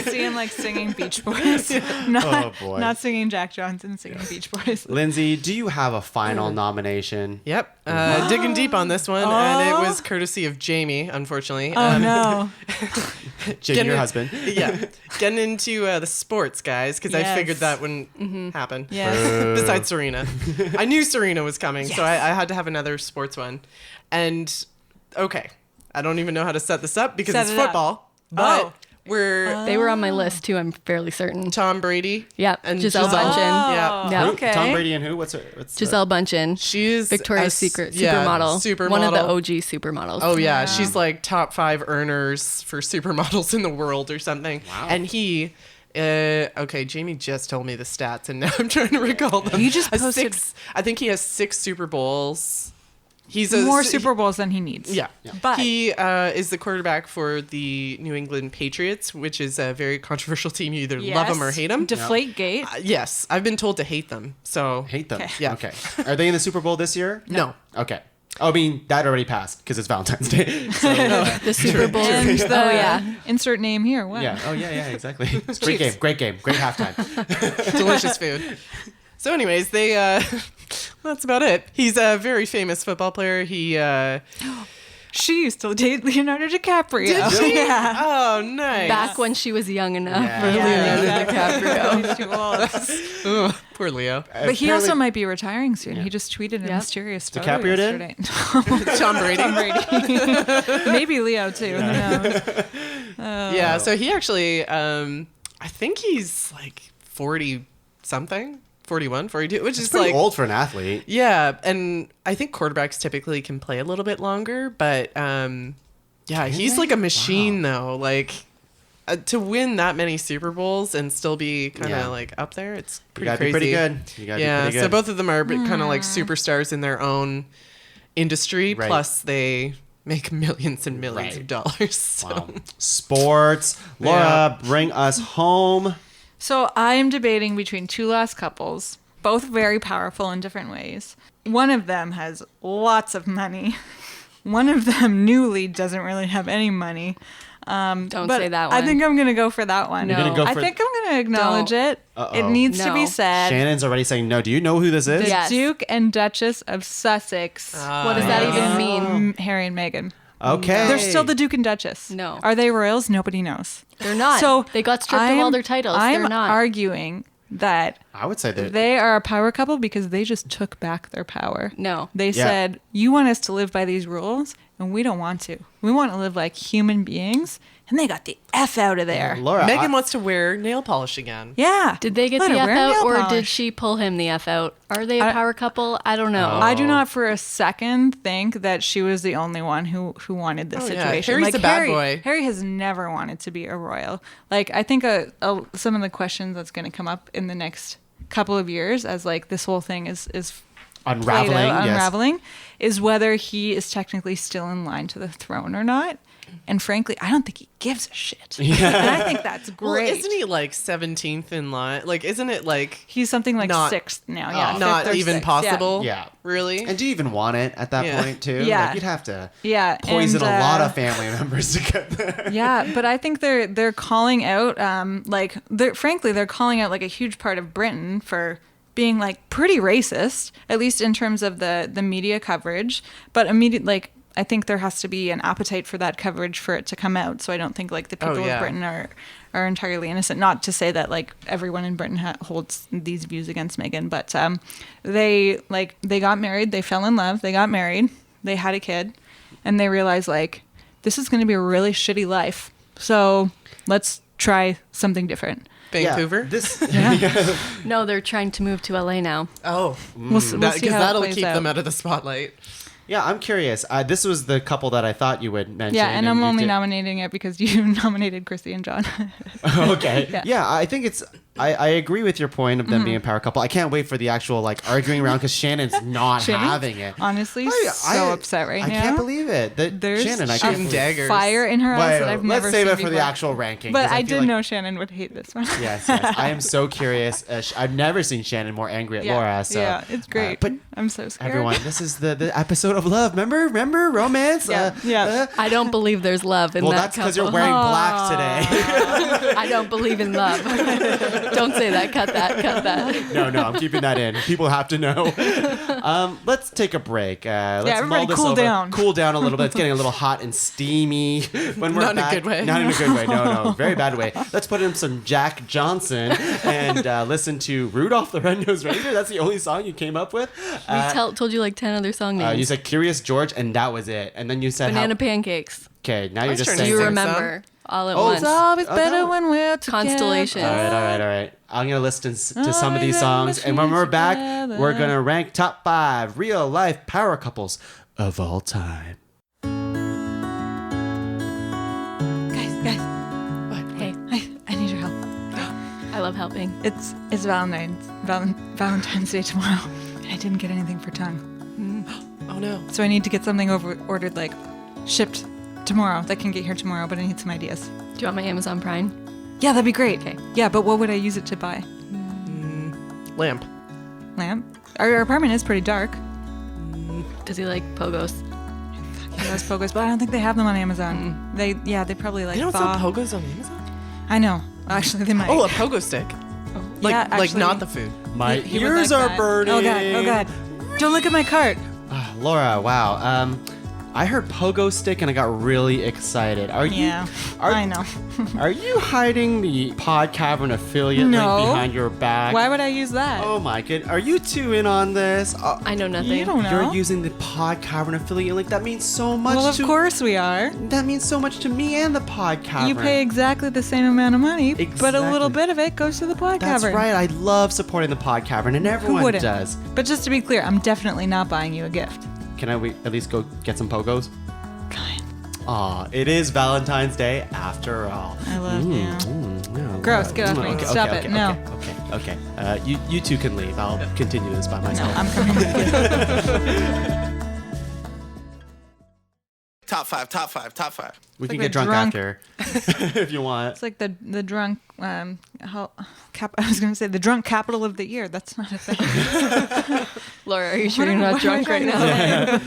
See him like singing Beach Boys. Not, Oh, boy. not singing Jack Johnson, singing Beach Boys. Lindsay, do you have a final nomination? Yep. Digging deep on this one, and it was courtesy of Jamie, unfortunately. Oh no. Jamie, your in- husband. Yeah. Getting into the sports, guys, because I Yes. figured that wouldn't happen. Yes. Besides Serena. I knew Serena was coming, so I had to have another sports one. And, okay, I don't even know how to set this up because Set it's it up. football. But Oh. we're They were on my list too, I'm fairly certain. Tom Brady. Yeah, And Giselle Giselle. Bundchen. Yeah. Yeah. Who? Okay. Tom Brady and who? What's Giselle Bundchen. She's Victoria's Secret supermodel. One of the OG supermodels. Oh yeah, she's like top 5 earners for supermodels in the world or something. Wow. And he, okay, Jamie just told me the stats, and now I'm trying to recall them. You just A posted- I think he has 6 Super Bowls. He's a More Super Bowls than he needs. Yeah. But- he is the quarterback for the New England Patriots, which is a very controversial team. You either love them or hate them. Deflate Gate. Yes, I've been told to hate them. So Hate them. Okay. Yeah. Okay. Are they in the Super Bowl this year? no. Okay. Oh, I mean, that already passed because it's Valentine's Day. So, The Super Bowl. And the Oh yeah. insert name here. Wow. yeah. Oh, yeah, exactly. It's a great game. Great game. Great halftime. Delicious food. So, anyways, they that's about it. He's a very famous football player. He She used to date Leonardo DiCaprio. Did she? Yeah. Oh, nice. Back when she was young enough Yeah. for Leonardo DiCaprio. He's too old. Ugh, poor Leo. But he Apparently- also might be retiring soon. He just tweeted a Yeah. mysterious photo DiCaprio did? yesterday. Tom Brady. Tom Brady. Maybe Leo too. Who knows? Yeah, so he actually, I think he's like 40 something, 41, 42, which is Pretty like old for an athlete. Yeah, and I think quarterbacks typically can play a little bit longer, but yeah, he's like a machine though. Like to win that many Super Bowls and still be kind of Yeah. like up there, it's You pretty gotta crazy. be pretty good. You gotta Yeah, be pretty good. so both of them are kind of like superstars in their own industry. Right. Plus, they make millions and millions Right. of dollars. So. Wow. Sports. Laura, bring us home. So I'm debating between two lost couples, both very powerful in different ways. One of them has lots of money. One of them newly doesn't really have any money. Don't But say that one. I think I'm going to go for that one. You're gonna go I for- think I'm going to acknowledge Don't. it. Uh-oh. It needs to be No. said. Shannon's already saying no. Do you know who this is? The Yes. Duke and Duchess of Sussex. What does that even mean? Harry and Meghan. Okay. They're still the Duke and Duchess. No. Are they royals? Nobody knows. They're not. So They got stripped of all their titles. I'm They're not. arguing that I would say that. they are a power couple because they just took back their power. No. They Yeah. said, you want us to live by these rules, and we don't want to. We want to live like human beings, and they got the F out of there. Laura, Megan wants to wear nail polish again. Yeah. Did they get Let the her F wear out, nail or did polish. she pull him the F out? Are they a power couple? I don't know. I do not for a second think that she was the only one who wanted this Oh, yeah. situation. Harry's like a bad Harry, boy. Harry has never wanted to be a royal. Like I think some of the questions that's going to come up in the next couple of years as like this whole thing is unraveling. played out, yes. unraveling is whether he is technically still in line to the throne or not. And frankly, I don't think he gives a shit. And I think that's Well, great. isn't he like 17th in line? Like, isn't it like He's something like Not- sixth now. Yeah, not fifth or even sixth, yeah. possible? Yeah. Really? And do you even want it at that Yeah. point, too? Yeah. Like, you'd have to Yeah, poison and, a lot of family members to get there. Yeah, but I think they're calling out they're calling out like a huge part of Britain for being like pretty racist, at least in terms of the media coverage. But I think there has to be an appetite for that coverage for it to come out. So I don't think like the people yeah. of Britain are entirely innocent. Not to say that like everyone in Britain holds these views against Meghan, but they got married, they fell in love, they got married, they had a kid, and they realized like this is going to be a really shitty life. So let's try something different. Vancouver? Yeah. No, they're trying to move to LA now. Oh. We'll see Because how it that'll plays keep out. them out of the spotlight. Yeah, I'm curious. This was the couple that I thought you would mention. Yeah, and I'm you only did- nominating it because you nominated Chrissy and John. Okay. Yeah, I think it's. I agree with your point of them being a power couple. I can't wait for the actual like arguing around because Shannon's not Shannon's having it. honestly I- so upset right I now. can't believe it. There's Shannon, I a can't Shooting believe daggers. fire in her eyes Wait, that I've never let's save seen it for the before. actual ranking. But 'cause I feel did like- know Shannon would hate this one. Yes. I am so curious. I've never seen Shannon more angry at Yeah, Laura. So, yeah, it's great. but I'm so scared. everyone, this is the episode of love. Remember romance. Yeah. I don't believe there's love in Well, that that's because you're couple. wearing black today. I don't believe in love. Don't say that. Cut that. No, I'm keeping that in. People have to know. Let's take a break. Let's everybody mull this cool over. down. Cool down a little bit. It's getting a little hot and steamy when we're Not in a back. good way. Not in a good way. No, very bad way. Let's put in some Jack Johnson and listen to Rudolph the Red-Nosed Reindeer. That's the only song you came up with. Told you like 10 other song names. You said Curious George, and that was it. And then you said Banana pancakes. Okay, now you're was just trying to saying. You sing remember all at Oh, once. It's always better no. when we're together. Constellation. All right. I'm going to listen to some of these Always songs. And when we're back, together. we're going to rank top 5 real life power couples of all time. Guys, Hey, I need your help. I love helping. It's Valentine's Day tomorrow, and I didn't get anything for Tuong. Oh, no. So I need to get something ordered like shipped tomorrow that can get here tomorrow, but I need some ideas. Do you want my Amazon Prime? Yeah, that'd be great. Okay. Yeah, but what would I use it to buy? Lamp. Lamp? Our apartment is pretty dark. Does he like pogos? He loves pogos, but I don't think they have them on Amazon. They probably like They don't thaw. sell pogos on Amazon? I know. Actually, they might. Oh, a pogo stick. Like, Yeah, like actually- not the food. My He would ears like are that. burning. Oh god. Don't look at my cart. Laura, wow. I heard pogo stick and I got really excited. Are you? Yeah, Are, I know. Are you hiding the Pod Cavern affiliate No. link behind your back? Why would I use that? Oh my god. Are you two in on this? I know nothing. You don't know. You're using the Pod Cavern affiliate link. That means so much Well, of to course we are. That means so much to me and the Pod Cavern. You pay exactly the same amount of money, but a little Exactly. bit of it goes to the Pod That's Cavern. right. I love supporting the Pod Cavern, and Who everyone wouldn't? does. But just to be clear, I'm definitely not buying you a gift. Can I at least go get some pogos? Fine. Aw, it is Valentine's Day after all. I love you. No, Gross, no. get off me. Stop it. No. Okay. You two can leave. I'll continue this by No, myself. I'm coming with you. top five, top five, top five. We can like get drunk drunk- after if you want. It's like the drunk. I was going to say the drunk capital of the year. That's not a thing. Laura, are you sure you're not drunk right now?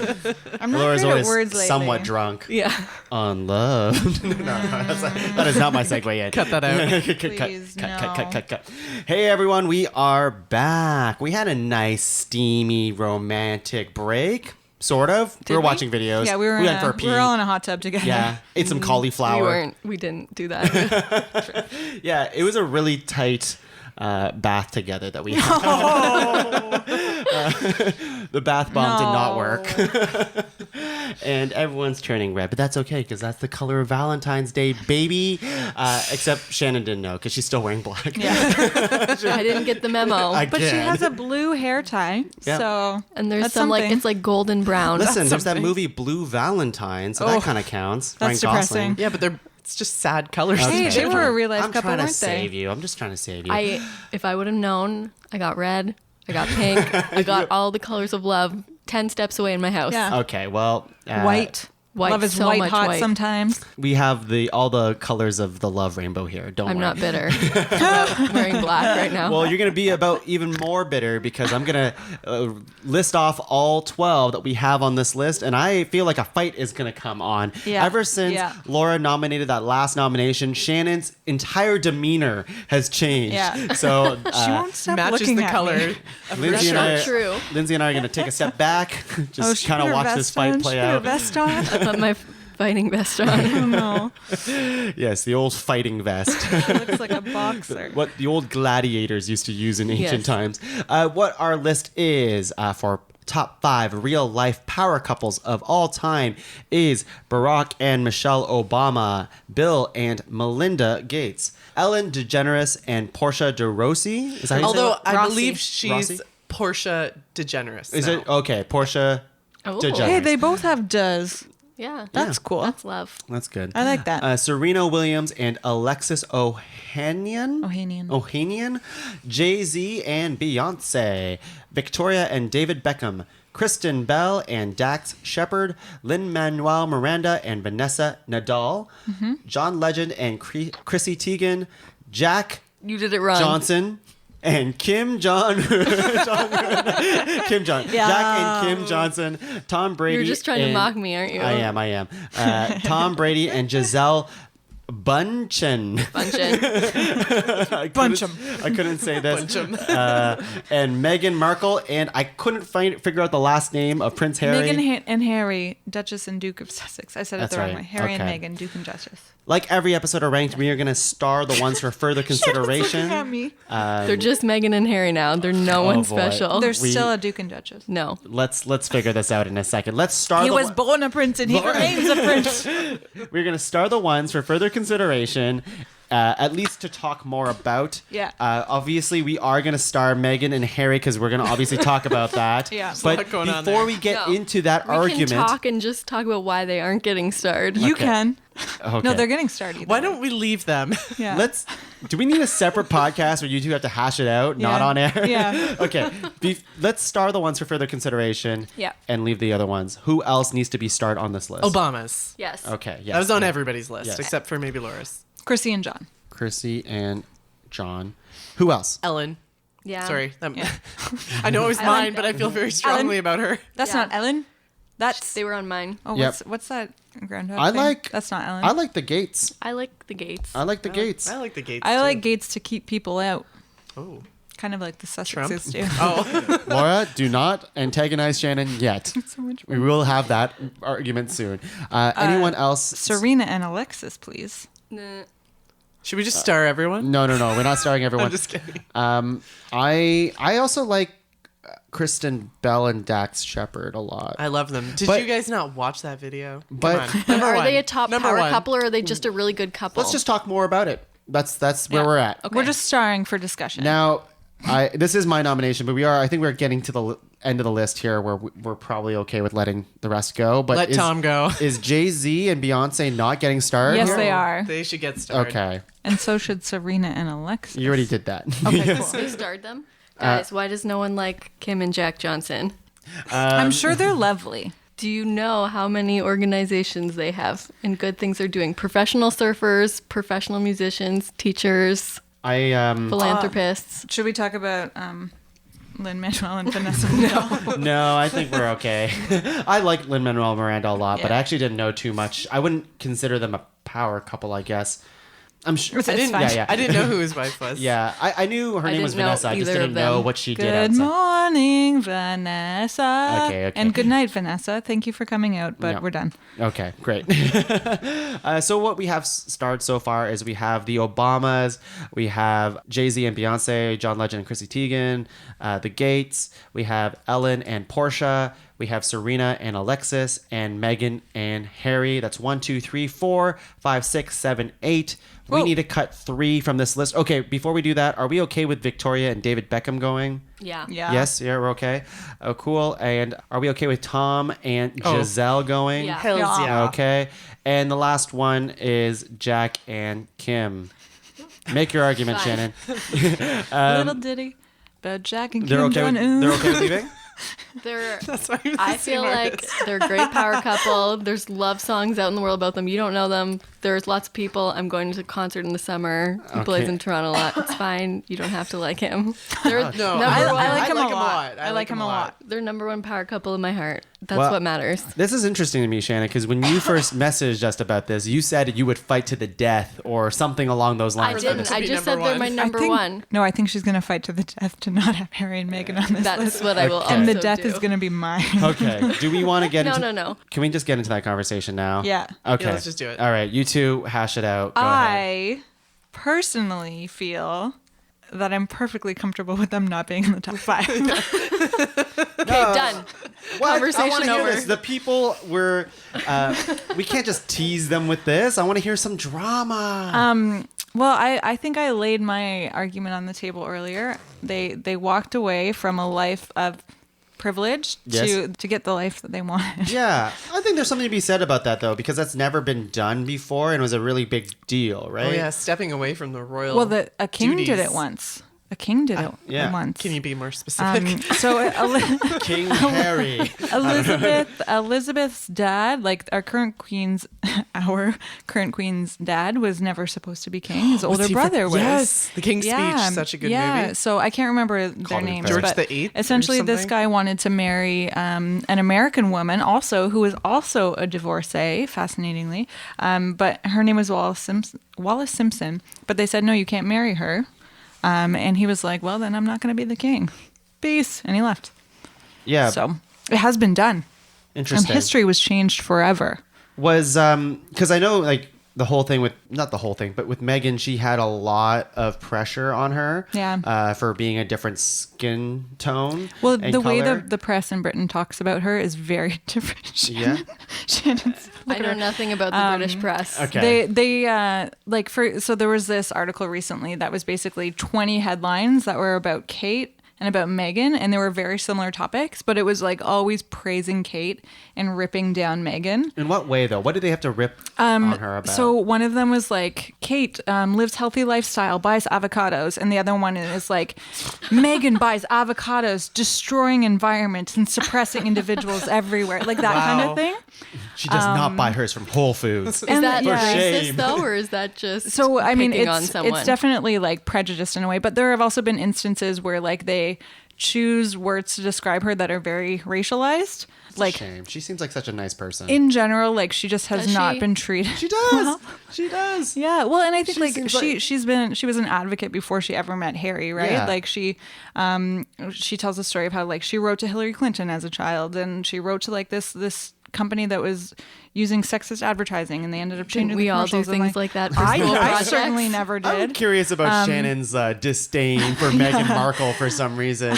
I'm not Laura's great at always words lately. somewhat drunk. Yeah. On love. That is not my segue in. Cut that out. Please, no. Cut. Hey everyone, we are back. We had a nice, steamy, romantic break. Sort of. We were watching videos. Yeah, we went for a pee. We were all in a hot tub together. Yeah, ate some cauliflower. We didn't do that. Yeah, it was a really tight bath together that we had. The bath bomb did not work. And everyone's turning red, but that's okay because that's the color of Valentine's Day, baby. Except Shannon didn't know because she's still wearing black. Yeah. I didn't get the memo. But she has a blue hair tie, Yeah. so and there's that's some something. it's like golden brown. Listen, there's that movie Blue Valentine, so that kind of counts. That's Ryan depressing. Gosling. Yeah, but it's just sad colors. Hey, they were a real life I'm couple, trying to weren't save they? you. I'm just trying to save you. If I would have known, I got red, I got pink, I got all the colors of love 10 steps away in my house. Yeah. Okay, well, White. White, Love is so white much hot white. sometimes. we have all the colors of the love rainbow here. Don't I'm worry. not bitter about wearing black right now. Well, you're going to be about even more bitter because I'm going to list off all 12 that we have on this list, and I feel like a fight is going to come on. Yeah. Ever since Yeah. Laura nominated that last nomination, Shannon's entire demeanor has changed. Yeah. So She won't stop Matches looking the at color. me. of Lindsay her and not true. Lindsay and I are going to take a step back, just she kind put of her watch this vest fight on. play She put her out. vest on. I put my fighting vest on. Oh no, Yes, the old fighting vest. she looks like a boxer. What the old gladiators used to use in ancient Yes. times. What our list is for top 5 real life power couples of all time is Barack and Michelle Obama, Bill and Melinda Gates, Ellen DeGeneres and Portia de Rossi. Is that how you say Although it? I Rossi. believe she's Rossi? Portia DeGeneres. Is now. it okay? Portia Oh. DeGeneres. Hey, they both have does. Yeah. That's cool. That's love. That's good. I like that. Serena Williams and Alexis Ohanian. Ohanian. Jay-Z and Beyonce. Victoria and David Beckham. Kristen Bell and Dax Shepard. Lin-Manuel Miranda and Vanessa Nadal. Mm-hmm. John Legend and Chrissy Teigen. Jack You did it wrong. Johnson. And Kim Jong. Kim Jong. Yeah. Jack and Kim Johnson. Tom Brady. You're just trying to and- mock me, aren't you? I am. Tom Brady and Giselle Bundchen. Bunchen. I couldn't say this. Bunch'em. And Meghan Markle, and I couldn't figure out the last name of Prince Harry. Meghan and Harry, Duchess and Duke of Sussex. I said That's it the wrong right. way. Harry Okay. and Meghan, Duke and Duchess. Like every episode of Ranked, we are going to star the ones for further consideration. Looking at me. They're just Meghan and Harry now. They're no one boy. special. There's still a Duke and Duchess. no. Let's figure this out in a second. Let's star He the was born a prince and he remains a prince. We're going to star the ones for further consideration. At least to talk more about. Yeah. Obviously, we are going to star Meghan and Harry because we're going to obviously talk about that. Yeah. a But lot going on before there. we get No. into that We argument, can talk and just talk about why they aren't getting starred. You Okay. can. okay. No, they're getting started. Why don't we leave them? Yeah. Do we need a separate podcast where you two have to hash it out, not Yeah. on air? Yeah. Okay. Let's star the ones for further consideration. Yeah. And leave the other ones. Who else needs to be starred on this list? Obama's. Yes. Okay. Yes. That was on everybody's list Yes. except for maybe Laura's. Chrissy and John. Chrissy and John. Who else? Ellen. Yeah. Sorry. Yeah. I know it was I mine, like but I feel very strongly about her. That's Yeah. not Ellen. That's They were on mine. oh, Yep. what's that Groundhog I thing? like- That's not Ellen. I like the Gates. I like the Gates. I like the Gates. I like the Gates. I too. like Gates to keep people out. Oh. Kind of like the Trump. Sussexes do. Oh. Laura, do not antagonize Shannon yet. So much We will have that argument soon. Anyone else? Serena and Alexis, please. Nah. Should we just star everyone? No. We're not starring everyone. I'm just kidding. I also like Kristen Bell and Dax Shepard a lot. I love them. Did But- you guys not watch that video? Come But- on. Number Are one. they a top Number power one. couple or are they just a really good couple? Let's just talk more about it. That's where Yeah. we're at. Okay. We're just starring for discussion. Now, this is my nomination, but I think we're getting to the end of the list here where we're probably okay with letting the rest go. But Let Tom go. Is Jay-Z and Beyonce not getting starred? Yes, here? they are. They should get started. Okay. And so should Serena and Alexis. You already did that. Okay, cool. They starred them. Guys, why does no one like Kim and Jack Johnson? I'm sure they're lovely. Do you know how many organizations they have and good things they're doing? Professional surfers, professional musicians, teachers, philanthropists. Should we talk about Lin-Manuel and Vanessa Miranda? No, I think we're okay. I like Lin-Manuel Miranda a lot, but I actually didn't know too much. I wouldn't consider them a power couple, I guess. I'm sure. I didn't know who his wife was. Yeah, I knew her name was didn't know Vanessa. I just either didn't of them. know what she did Good outside. morning, Vanessa. Okay. And good night, Vanessa. Thank you for coming out, but Yeah. we're done. Okay, great. So what we have starred so far is we have the Obamas, we have Jay-Z and Beyonce, John Legend and Chrissy Teigen, the Gates, we have Ellen and Portia, we have Serena and Alexis, and Meghan and Harry. That's 1, 2, 3, 4, 5, 6, 7, 8. We Whoa. need to cut 3 from this list. Okay, before we do that, are we okay with Victoria and David Beckham going? Yeah. Yes, yeah, we're okay. Oh, cool. And are we okay with Tom and Giselle going? Yeah. Hells yeah. Okay. And the last one is Jack and Kim. Make your argument, Fine. Shannon. Little ditty about Jack and They're Kim okay. Jong-un. They're okay with leaving. That's why I'm I feel like they're a great power couple. There's love songs out in the world about them. You don't know them. There's lots of people. I'm going to a concert in the summer. He plays in Toronto a lot. It's fine. You don't have to like him. They're No, number one. I like him a him lot. I like him a lot. They're number one power couple in my heart. That's Well, what matters. This is interesting to me, Shannon, because when you first messaged us about this, you said you would fight to the death or something along those I lines. didn't. to I be just number said they're my one. number one. No, I think she's going to fight to the death to not have Harry and Meghan on this That's list. what I will also And the death do. is going to be mine. Okay. Do we want to get into... No. Can we just get into that conversation now? Yeah. Okay. Yeah, let's just do it. All right. You two hash it out. Go ahead. I personally feel that I'm perfectly comfortable with them not being in the top 5. Okay, done. What? Conversation I want to hear over. this. The people were... we can't just tease them with this. I want to hear some drama. Well, I think I laid my argument on the table earlier. They walked away from a life of privilege Yes. to get the life that they wanted. Yeah, I think there's something to be said about that, though, because that's never been done before and was a really big deal, right? Oh yeah, stepping away from the royal. Well, a king duties. did it once. A king did it yeah. once. Can you be more specific? So King Harry. Elizabeth's dad, like our current queen's dad, was never supposed to be king. His older brother was. Yes, The King's Speech, such a good movie. So I can't remember their Colin names. Farrell. George but VIII or essentially, this something? guy wanted to marry an American woman, also who was also a divorcee, fascinatingly. But her name was Wallace Simpson. But they said, no, you can't marry her. And he was like, well, then I'm not going to be the king. Peace. And he left. Yeah, So it has been done. And interesting. history was changed forever. Was because I know like the whole thing with not the whole thing, but with Meghan, she had a lot of pressure on her. Yeah. For being a different skin tone. Well, and the way color. the press in Britain talks about her is very different. Yeah? Shannon's I know nothing about the British press. Okay. They so there was this article recently that was basically 20 headlines that were about Kate and about Meghan, and they were very similar topics, but it was like always praising Kate and ripping down Meghan. In what way though? What did they have to rip on her about? So one of them was like, Kate lives healthy lifestyle, buys avocados. And the other one is like, Meghan buys avocados, destroying environments and suppressing individuals everywhere. Like that kind Wow. of thing. she does not buy hers from Whole Foods. Is that yeah. racist shame. though, or is that just So I mean, picking on it's someone? definitely like prejudiced in a way, but there have also been instances where like they choose words to describe her that are very racialized. Like Shame. She seems like such a nice person. in general, like she just has Does not she? been treated. she does. She does. Yeah, well, and I think She like seems she was an advocate before she ever met Harry, right? Yeah. Like she tells a story of how like she wrote to Hillary Clinton as a child, and she wrote to like this company that was using sexist advertising, and they ended up changing. we the all do commercials and, things like that for I school I projects? certainly never I'm did. curious about Shannon's disdain for Meghan Markle for some reason.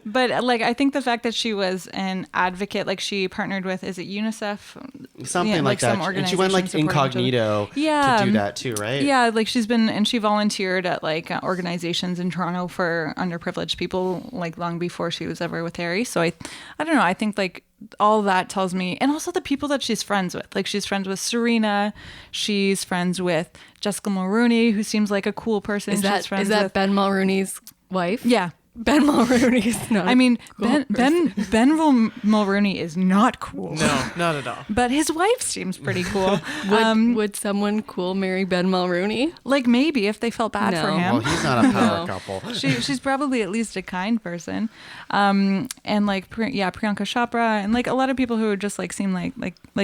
But like I think the fact that she was an advocate, like she partnered with, is it UNICEF? Something Yeah, like some that. And she went like organization supporting each other. incognito Yeah, to do that too, right? Yeah, like she's been, and she volunteered at like organizations in Toronto for underprivileged people, like long before she was ever with Harry. So I don't know. I think like all that tells me, and also the people that she's friends with. Like she's friends with Serena, she's friends with Jessica Mulroney, who seems like a cool person. Is she's that friends is that with, Ben Mulroney's wife? yeah. Ben Mulrooney is not. I mean, cool Ben Mulrooney is not cool. No, not at all. But his wife seems pretty cool. Would someone cool marry Ben Mulrooney? Like maybe if they felt bad for No. him. Well, he's not a power couple. She's probably at least a kind person. And like Priyanka Chopra and like a lot of people who just like seem like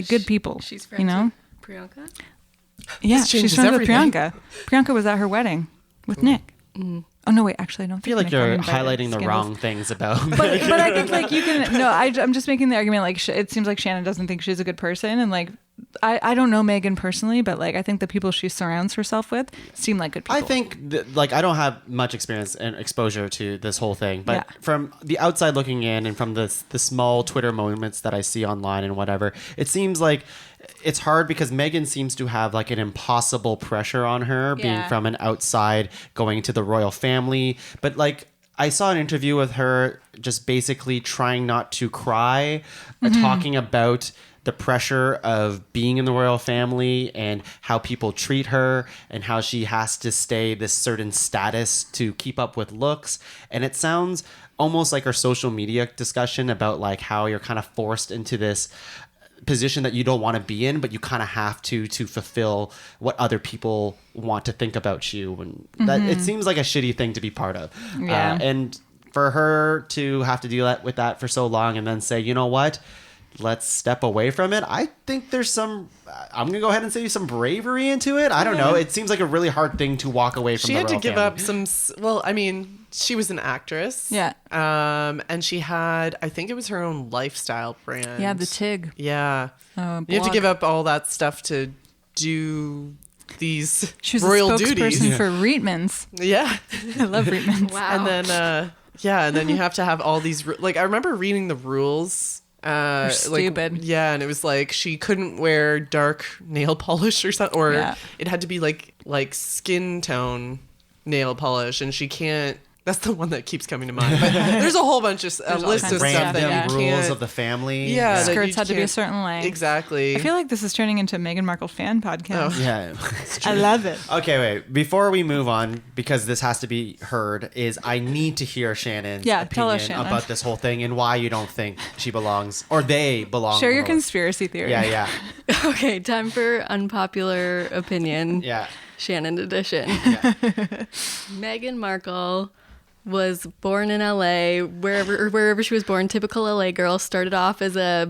good people. She's friends you know? with Priyanka? Yeah, This she's changes friends everything. with Priyanka. Priyanka was at her wedding with Nick. Oh no, wait, actually I don't I feel think like Nick got you're invited. highlighting the Scandals. wrong things about. But I think like you can I'm just making the argument like it seems like Shannon doesn't think she's a good person, and like I don't know Megan personally, but like I think the people she surrounds herself with seem like good people. I think like I don't have much experience and exposure to this whole thing, but Yeah. from the outside looking in and from the small Twitter moments that I see online and whatever, it seems like it's hard because Megan seems to have like an impossible pressure on her being Yeah. from an outside going to the royal family, but like I saw an interview with her just basically trying not to cry, talking about the pressure of being in the royal family and how people treat her and how she has to stay this certain status to keep up with looks. And it sounds almost like her social media discussion about like how you're kind of forced into this position that you don't want to be in, but you kind of have to fulfill what other people want to think about you. And that it seems like a shitty thing to be part of. Yeah. And for her to have to deal with that for so long and then say, you know what? Let's step away from it. I think there's some, I'm going to go ahead and say some bravery into it. I don't know. It seems like a really hard thing to walk away from. She the had to royal give family. up some. Well, I mean, she was an actress. Yeah. And she had, I think it was her own lifestyle brand. Yeah, the TIG. Yeah. You have to blog. give up all that stuff to do these She was royal a duties. spokesperson for Reitmans. Yeah. I love Reitmans. Wow. And then, and then you have to have all these, like, I remember reading the rules. They're stupid. Yeah, and it was like she couldn't wear dark nail polish or something, or Yeah. it had to be like skin tone nail polish, and she can't. That's the one that keeps coming to mind. But there's a whole bunch of all list kinds of of stuff stuff, that yeah. you rules can't. of the family. Yeah, that Skirts you had to be a can't- certain length. Exactly. I feel like this is turning into a Meghan Markle fan podcast. Yeah. I love it. Okay, wait. Before we move on, because this has to be heard, is I need to hear Shannon's Yeah, tell opinion us, Shannon. about this whole thing and why you don't think she belongs or they belong. Share on your the list. conspiracy theory. Yeah. Okay, time for unpopular opinion. Yeah. Shannon edition. Meghan Markle was born in LA, wherever she was born. Typical LA girl. Started off as a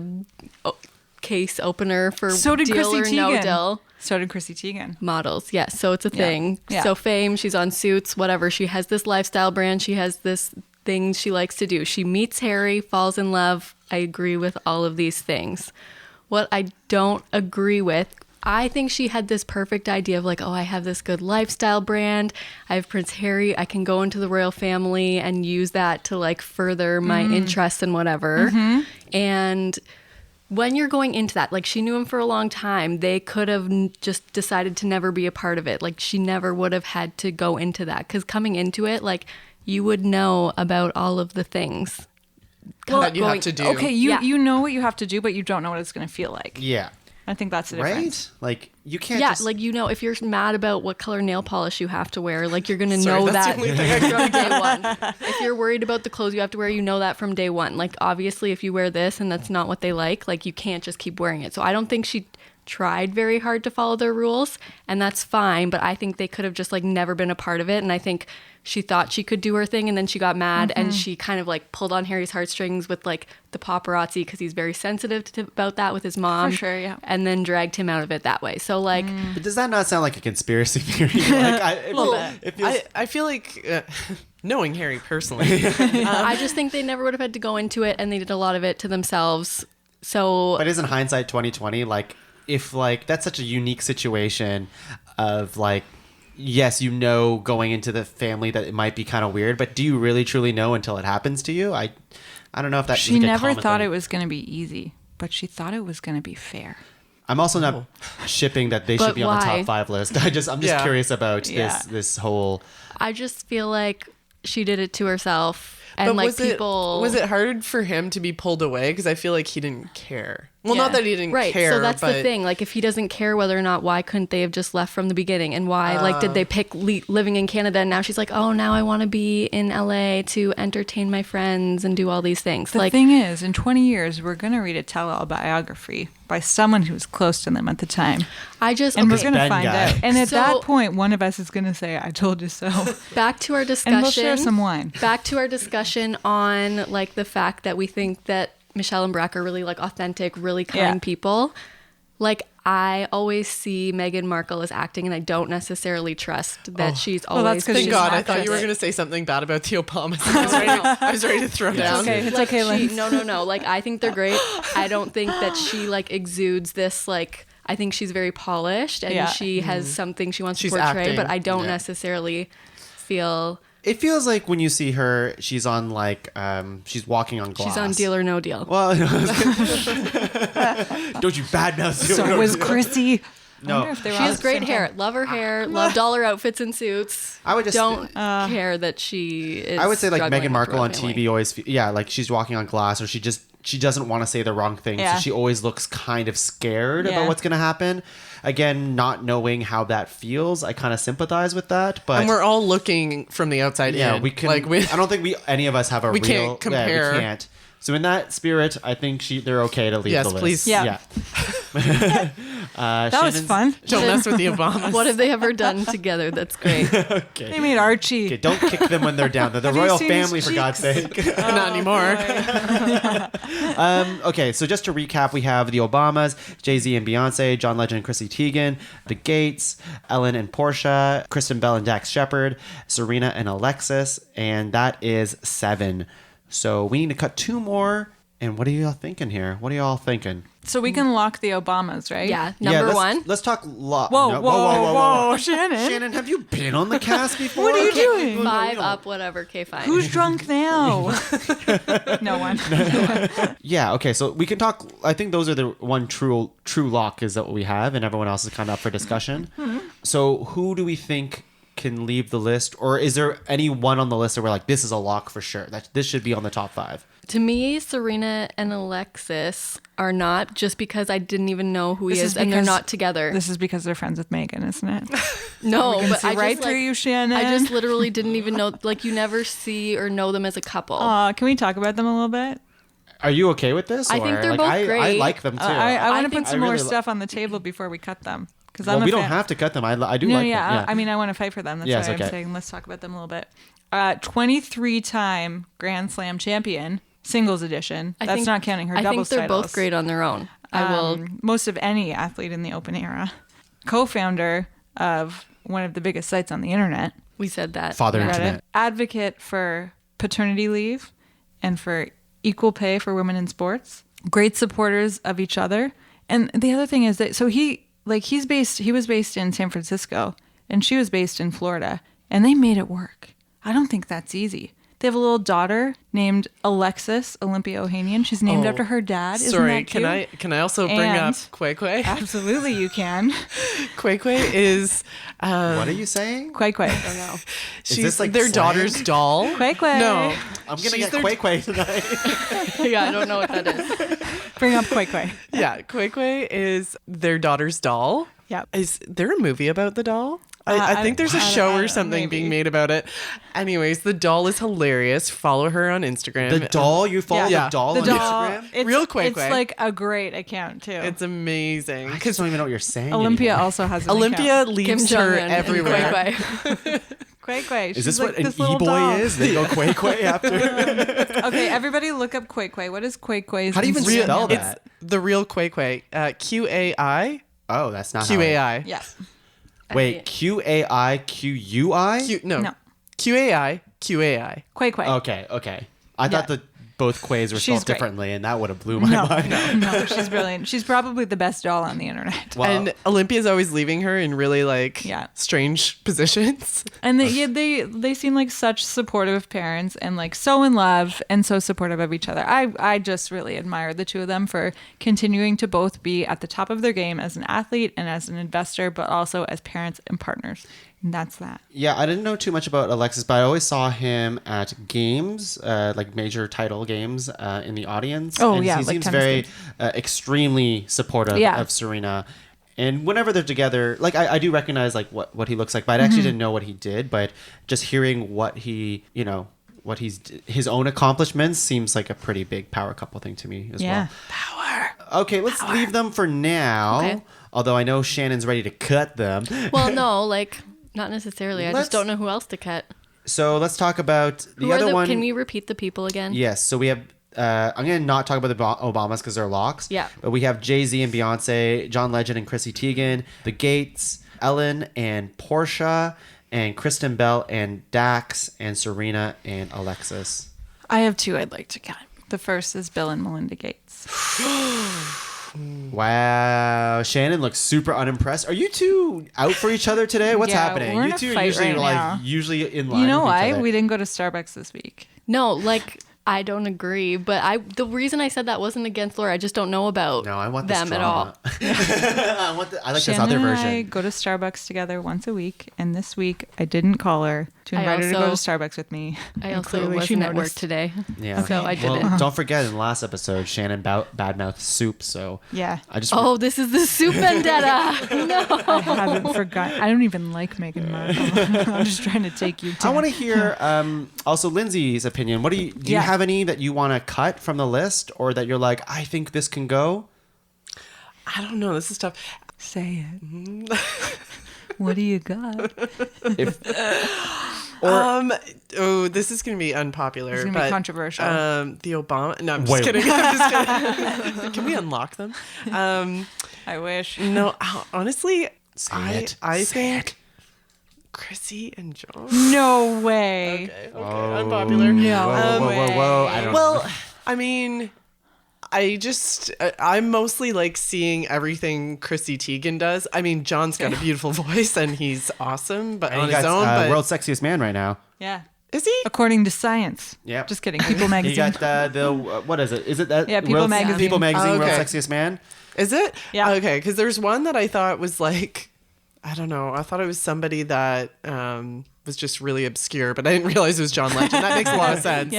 case opener for So did Deal Chrissy or No Teigen. Deal So did Chrissy Teigen. models. Yes, so it's a thing. Yeah. So fame, she's on Suits, whatever. She has this lifestyle brand. She has this thing she likes to do. She meets Harry, falls in love. I agree with all of these things. What I don't agree with, I think she had this perfect idea of like, oh, I have this good lifestyle brand. I have Prince Harry. I can go into the royal family and use that to like further my interests and whatever. And when you're going into that, like she knew him for a long time, they could have just decided to never be a part of it. Like she never would have had to go into that, because coming into it, like you would know about all of the things that you have to do. Okay, Yeah. you know what you have to do, but you don't know what it's going to feel like. Yeah. I think that's the difference. Right? Like you can't Yeah, just like you know, if you're mad about what color nail polish you have to wear, like you're gonna Sorry, know that's that the only thing I from day one. If you're worried about the clothes you have to wear, you know that from day one. Like obviously, if you wear this and that's not what they like you can't just keep wearing it. So I don't think she tried very hard to follow their rules, and that's fine. But I think they could have just like never been a part of it. And I think she thought she could do her thing, and then she got mad, and she kind of like pulled on Harry's heartstrings with like the paparazzi, because he's very sensitive about that with his mom. For sure, yeah. And then dragged him out of it that way. So like. But does that not sound like a conspiracy theory? Like, it feels, I feel like knowing Harry personally, I just think they never would have had to go into it, and they did a lot of it to themselves. So but isn't hindsight 2020? Like, if like that's such a unique situation of like, yes, you know, going into the family that it might be kind of weird, but do you really truly know until it happens to you? I don't know if that. She never thought it was going to be easy, but she thought it was going to be fair. I'm also not shipping that they But should be on the why? top 5 list. I'm just Yeah. curious about Yeah. this whole. I just feel like she did it to herself. And But like was was it hard for him to be pulled away? Because I feel like he didn't care. Well, not that he didn't care. So that's but the thing. Like, if he doesn't care whether or not, why couldn't they have just left from the beginning? And why, like, did they pick living in Canada? And now she's like, oh, now I want to be in LA to entertain my friends and do all these things. The thing is, in 20 years, we're going to read a tell-all biography by someone who was close to them at the time. And we're going to Ben find guy. out. And at So- that point, one of us is going to say, I told you so. back to our discussion. And we'll share some wine. Back to our discussion on, like, the fact that we think that Michelle and Brack are really, like, authentic, really kind people. Like, I always see Meghan Markle as acting, and I don't necessarily trust that she's always. that's 'cause Thank she's God, an I thought you were actress. going to say something bad about the Obamas. I was ready to throw down. okay. It's Like, okay, Lynn. no. Like, I think they're great. I don't think that she, like, exudes this, like, I think she's very polished and Yeah. she has something she wants She's to portray, acting. but I don't Yeah. necessarily feel It feels like when you see her, she's on like she's walking on glass. she's on Deal or No Deal. Well, don't you badmouth. So was Chrissy. I No. wonder if they were She all has at the great same hair. time. Love her hair. Love dollar outfits and suits. I would just don't care that she is. I would say like struggling Meghan with Markle on royal family. TV always, like she's walking on glass, or she doesn't want to say the wrong thing, Yeah. so she always looks kind of scared Yeah. about what's going to happen. Again, not knowing how that feels, I kind of sympathize with that. But And we're all looking from the outside yeah, in. we can. Like, I don't think any of us have a we real. can't compare. Yeah, we can't. So in that spirit, I think they're okay to leave Yes, the list. please. Yeah. That was Shannon's- fun. don't mess with the Obamas. What have they ever done together? That's great. They Okay. made Archie. Okay, don't kick them when they're down. They're the Have you royal seen his family, for God's sake. Not anymore. Okay, so just to recap, we have the Obamas, Jay-Z and Beyonce, John Legend and Chrissy Teigen, the Gates, Ellen and Portia, Kristen Bell and Dax Shepard, Serena and Alexis, and that is 7. So we need to cut 2 more. And what are y'all thinking here? What are y'all thinking? So we can lock the Obamas, right? Yeah. Number one. Let's talk. Whoa, Shannon. Shannon, have you been on the cast before? What are you doing? 5 up, whatever. Okay, fine. Who's drunk now? No one. Yeah. Okay. So we can talk. I think those are the one true lock is that what we have, and everyone else is kind of up for discussion. So who do we think can leave the list, or is there any one on the list that we're like, this is a lock for sure? That this should be on the top 5. To me, Serena and Alexis are not, just because I didn't even know who he This is, is and they're because- not together. This is because they're friends with Meghan, isn't it? No, can but see I right just, through like, you, Shannon. I just literally didn't even know. Like, you never see or know them as a couple. Can we talk about them a little bit? Are you okay with this? I think or, they're like, both I great. like them too. I want to think- put some I more really stuff on the table before we cut them. Because well, I'm a we don't fan. have to cut them. I do No, like yeah, them. Yeah. I mean, I want to fight for them. That's Yes, why okay. I'm saying let's talk about them a little bit. 23-time Grand Slam champion, singles edition. I That's think- not counting her I doubles think they're titles. both great on their own. I will. Most of any athlete in the open era. Co-founder of one of the biggest sites on the internet. We said that. Father Reddit. Internet. Advocate for paternity leave and for equal pay for women in sports. Great supporters of each other. And the other thing is that he was based in San Francisco and she was based in Florida, and they made it work. I don't think that's easy. They have a little daughter named Alexis Olympia Ohanian. She's named Oh, after her dad. Isn't Sorry, that cute? can I also bring And- up Quay Quay? Absolutely, you can. Quay Quay is What are you saying? Quay Quay. I don't know. she's this, like, their slang? daughter's doll. Quay Quay. No, I'm gonna She's get their- Quay Quay tonight. Yeah, I don't know what that is. Bring up Quay Quay. yeah, Quay Quay is their daughter's doll. Yep. Is there a movie about the doll? I I think there's a don't- I show don't or know, something maybe. being made about it. Anyways, the doll is hilarious. Follow her on Instagram. The doll? You follow Yeah. the doll The on doll. Instagram? It's, Real Quay It's Quay. like a great account too. It's amazing. I just don't even know what you're saying. Olympia anymore. also has an Olympia account. leaves Kim her Jong-un and everywhere. Quay Quay. Quay Quay. Is She's this like what an this little e-boy doll. is? They go Quay Quay after. Okay, everybody look up Quay Quay. What is Quay Quay's How do you even Instagram spell handle? that? It's the real Quay Quay. QAI. Oh, that's not how QAI. Yeah. Wait, QAIQUI? No. No. QAI. QAI. Quay Quay. Okay. I thought that both Quays were She's spelled great. differently, and that would have blew my No, mind. no, she's brilliant. She's probably the best doll on the internet. Wow. And Olympia's always leaving her in really Yeah. strange positions. And they seem like such supportive parents and like so in love and so supportive of each other. I just really admire the two of them for continuing to both be at the top of their game as an athlete and as an investor, but also as parents and partners. And that's that. Yeah, I didn't know too much about Alexis, but I always saw him at games, like major title games, in the audience. Oh, and yeah, he like seems tennis very games. extremely supportive Yeah. of Serena. And whenever they're together, like I do recognize like what he looks like, but I actually didn't know what he did. But just hearing what he, what his own accomplishments seems like a pretty big power couple thing to me as Yeah. well. Okay, let's leave them for now. Okay. Although I know Shannon's ready to cut them. Well, no, like not necessarily. I Let's- just don't know who else to cut. So let's talk about the Who are other one. Can we repeat the people again? Yes. So we have. I'm gonna not talk about the Obamas because they're locks. Yeah. But we have Jay-Z and Beyonce, John Legend and Chrissy Teigen, the Gates, Ellen and Portia, and Kristen Bell and Dax, and Serena and Alexis. I have two I'd like to cut. The first is Bill and Melinda Gates. Wow, Shannon looks super unimpressed. Are you two out for each other today? What's Yeah, happening? we're in You a two are fight usually right now. usually in line. You know with each why? other. We didn't go to Starbucks this week. No, like I don't agree, but the reason I said that wasn't against Laura. I just don't know about No, I want this them at all. drama. I like Shannon this other and I version. go to Starbucks together once a week, and this week I didn't call her to I invite her to go to also- Starbucks with me. I And also clearly she wasn't at work noticed. today. Yeah. So I Well, didn't. don't forget in the last episode, Shannon badmouthed soup. So Yeah. I just Oh, this is the soup vendetta. No. I haven't forgotten. I don't even like Meghan Markle. I'm just trying to take you I down. want to hear also Lindsay's opinion. What do you Yeah. have any that you want to cut from the list, or that you're like, I think this can go? I don't know. This is tough. Say it. What do you got? If This is gonna be unpopular. It's gonna be but, controversial. The Obama. No, I'm just Wait. kidding. I'm just kidding. Can we unlock them? I wish. No, honestly, it. I Say think Chrissy and John. No way. Okay, unpopular. No whoa! I don't. Well, I mean, I'm mostly like seeing everything Chrissy Teigen does. I mean, John's got a beautiful voice and he's awesome, but and on you his got own. But world's sexiest man right now. Yeah. is he? According to science. Yep. Just kidding. People You magazine. got the what is it? Is it that? Yeah, People Magazine. People Magazine, Oh, okay. World's Sexiest Man. Is it? Yeah. Okay, because there's one that I thought was like, I don't know. I thought it was somebody that was just really obscure, but I didn't realize it was John Legend. That makes a lot of sense.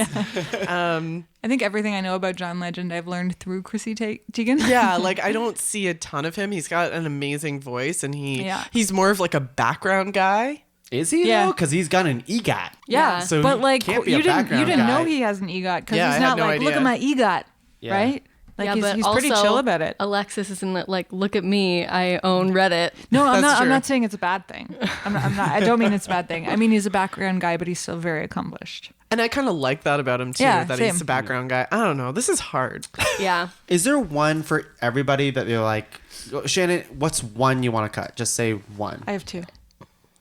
I think everything I know about John Legend I've learned through Chrissy Teigen. Yeah, like I don't see a ton of him. He's got an amazing voice, and Yeah. he's more of like a background guy. Is he Yeah. though? Because he's got an EGOT. Yeah, So but he like can't be a you didn't background know guy. he has an EGOT because Yeah, I he's had not no like look idea. at my EGOT, Yeah. right? Like Yeah, but he's pretty also, chill about it. Alexis isn't like, look at me, I own Reddit. No, I'm That's not. I'm true. not saying it's a bad thing. I'm not. I don't mean it's a bad thing. I mean he's a background guy, but he's still very accomplished. And I kind of like that about him too, Yeah, that same. he's a background guy. I don't know. This is hard. Yeah. Is there one for everybody that you're like, Shannon? What's one you want to cut? Just say one, I have two.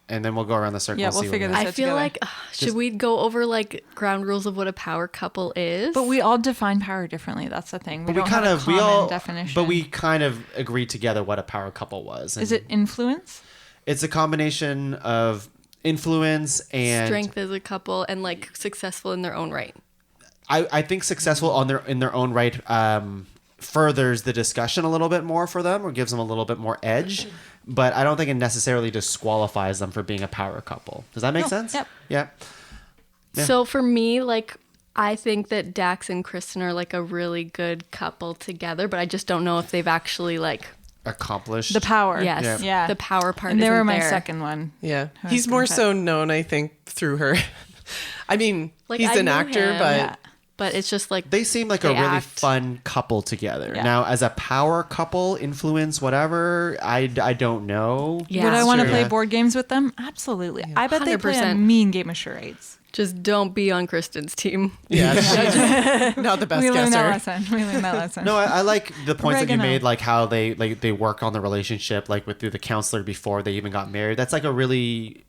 and then we'll go around the circle. Yeah, and we'll see what figure we this have. I out feel together. like, should we go over like ground rules of what a power couple is? But we all define power differently. That's the thing. We But don't have a common definition. but we kind of agreed together what a power couple was. Is and it influence? It's a combination of influence and strength as a couple and like successful in their own right. I think successful in their own right furthers the discussion a little bit more for them, or gives them a little bit more edge. But I don't think it necessarily disqualifies them for being a power couple. Does that make No, sense? yep. Yeah. Yeah. So for me, like I think that Dax and Kristen are like a really good couple together, but I just don't know if they've actually like Accomplished. The power. yes, Yeah. the power part. And they were isn't my there. second one. Yeah, Who I he's was more gonna cut. so known, I think, through her. I mean, Like, he's I an knew actor, him, but Yeah. But it's just like They seem like a They really act. fun couple together. Yeah. Now, as a power couple, influence, whatever, I don't know. yeah, Would I want to true. play Yeah. board games with them? Absolutely. I bet they play a 100%. mean game of charades. just don't be on Kristen's team. yeah, not the best We learned that guesser. lesson. We learned that lesson. No, I like the points that you Oregano. made, like how they work on the relationship, like through the counselor before they even got married. That's like a really,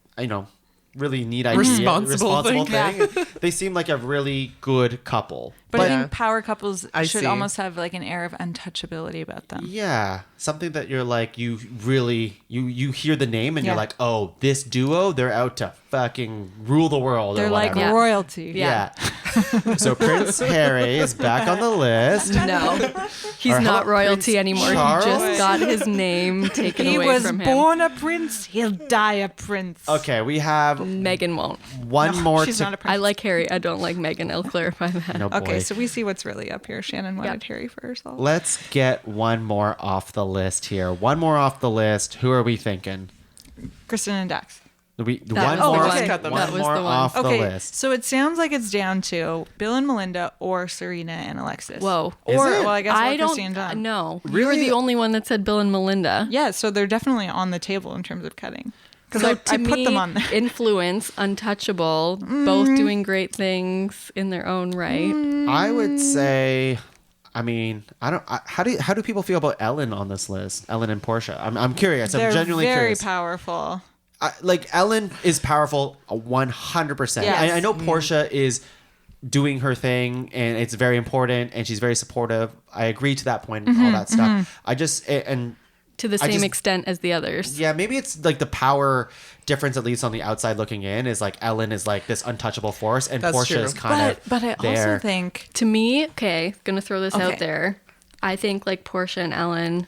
really neat idea. Responsible thing. thing. They seem like a really good couple. But I think power couples I should see. almost have like an air of untouchability about them. Yeah, something that you're like, you really, you hear the name and you're Yeah. like, oh, this duo, they're out to fucking rule the world. They're or like whatever. royalty. Yeah. So Prince Harry is back on the list. No, he's Or how not about royalty Prince anymore. Charles? He just got his name taken He away was from him. born a prince, he'll die a prince. Okay, we have Meghan won't. one more She's to not a prince. I like Harry. I don't like Meghan. I'll clarify that. no boy. Okay, so we see what's really up here. Shannon wanted Yep. Harry for herself. Let's get one more off the list here. One more off the list. Who are we thinking? Kristen and Dax. One was the more, one. Cut them one off. That was more the one. off Okay, the list. so it sounds like it's down to Bill and Melinda or Serena and Alexis. Whoa. Or, Is it? well, I guess I or don't. Christy and John. No, you Really? were the only one that said Bill and Melinda. Yeah, so they're definitely on the table in terms of cutting. Because So I to put me, them on there. influence, untouchable, both doing great things in their own right. I would say, I mean, I don't. How do people feel about Ellen on this list? Ellen and Portia. I'm curious. I'm They're genuinely very curious. powerful. Like Ellen is powerful 100%. Yes. I know Portia is doing her thing and it's very important and she's very supportive. I agree to that point and all that stuff. I just and To the I same just- extent as the others. yeah, maybe it's like the power difference, at least on the outside looking in, is like Ellen is like this untouchable force and That's Portia true. is kind But I of there. also think To me, okay, gonna throw this Okay. out there. I think like Portia and Ellen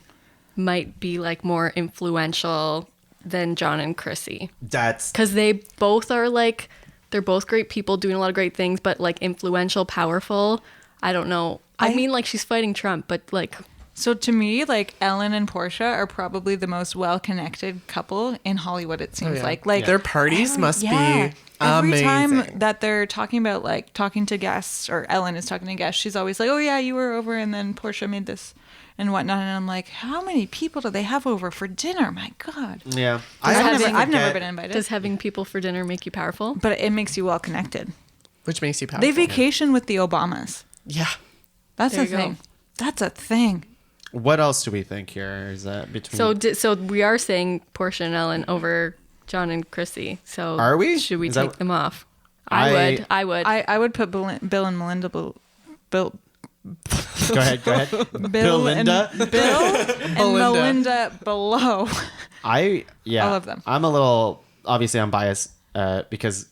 might be like more influential than John and Chrissy. That's Because they both are like, they're both great people doing a lot of great things, but like influential, powerful. I don't know. I mean, like she's fighting Trump, but like, so. To me, like Ellen and Portia are probably the most well-connected couple in Hollywood. It seems yeah. like Their parties must be every amazing. time that they're talking about like talking to guests, or Ellen is talking to guests, she's always like, "Oh yeah, you were over, and then Portia made this." And whatnot, and I'm like, how many people do they have over for dinner? My God! yeah. I've never forget- been invited, does having people for dinner make you powerful? but it makes you well connected. Which makes you powerful. They vacation with the Obamas. Yeah. That's There a you go. thing. That's a thing. What else do we think here? Is that between? So we are saying Portia and Ellen over John and Chrissy. So Are we? Should we Is take that- them off? I- I would. I would put Bill and Melinda. Bill Go ahead. Bill Linda? and Bill and Belinda. Melinda below. I love them. I'm a little obviously I'm biased because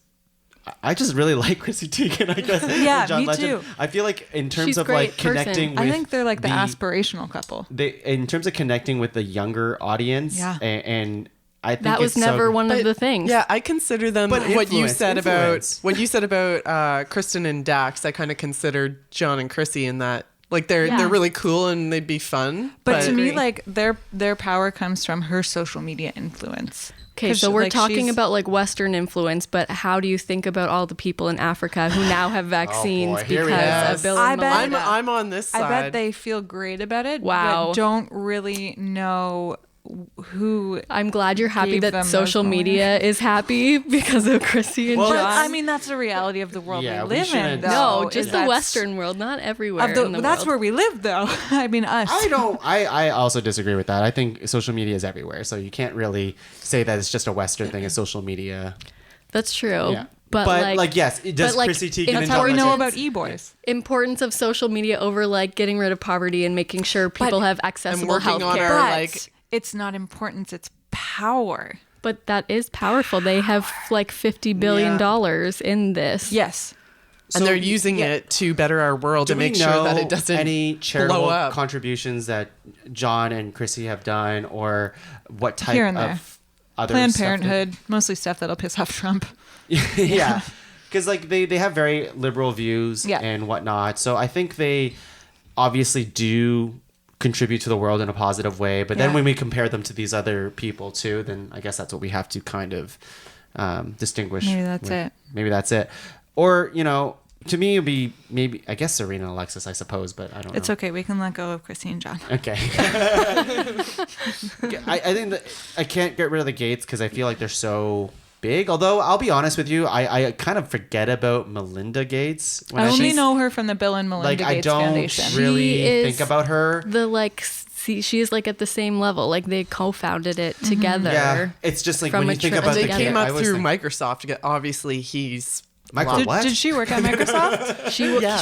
I just really like Chrissy Teigen. I guess. Yeah, and John me Legend. too. I feel like in terms She's of great like person. connecting with I think they're like the aspirational couple. in terms of connecting with the younger audience. Yeah. And I think that was it's so never good. one of But- the things. Yeah, I consider them But what you influence, said influence. about what you said about Kristen and Dax. I kind of considered John and Chrissy in that. Like they're Yeah. really cool and they'd be fun. But to me, like their power comes from her social media influence. Okay, 'Cause, so we're like, talking she's- about like Western influence, but how do you think about all the people in Africa who now have vaccines here we because go. of Bill I and bet- Melinda? I'm on this side. I bet they feel great about it. Wow. But don't really know who. I'm glad you're happy Gave that them social those media is happy because of Chrissy and Well, But John. I mean, that's the reality of the world Yeah, we we live in. shouldn't- Though, no, just is the that's- Western world, not everywhere. Of in the that's world. where we live, though. I mean, us. I don't. I also disagree with that. I think social media is everywhere, so you can't really say that it's just a Western thing. Is social media? That's true. Yeah. But, like, yes, it does. but, like, Chrissy Teigen that's and That's how we John know Legend- about e-boys. importance of social media over like getting rid of poverty and making sure people have accessible working health on care. our, But like- it's not importance, it's power. But that is powerful. They have like $50 billion in this. Yes. and they're using it to better our world Do to we make know sure that it doesn't any blow charitable up. contributions that John and Chrissy have done, or what type Here and there. of other Planned stuff that- Parenthood, mostly stuff that'll piss off Trump. yeah, because like they have very liberal views Yeah. and whatnot. So I think they obviously do contribute to the world in a positive way. But then Yeah. when we compare them to these other people too, then I guess that's what we have to kind of distinguish. Maybe that's with. it. Maybe that's it. Or to me, it'd be maybe I guess Serena and Alexis, I suppose, but I don't know. It's okay. We can let go of Chrissy and John. Okay. I think that I can't get rid of the Gates because I feel like they're so big. Although I'll be honest with you, I kind of forget about Melinda Gates. When I only see- know her from the Bill and Melinda like I Gates don't Foundation. really She is think about her. The like, see, she is like at the same level. Like they co-founded it together. Yeah, it's just like From when a you think church. about They the together. came kid, I up always through think- Microsoft. Obviously, he's What? Did she work at Microsoft?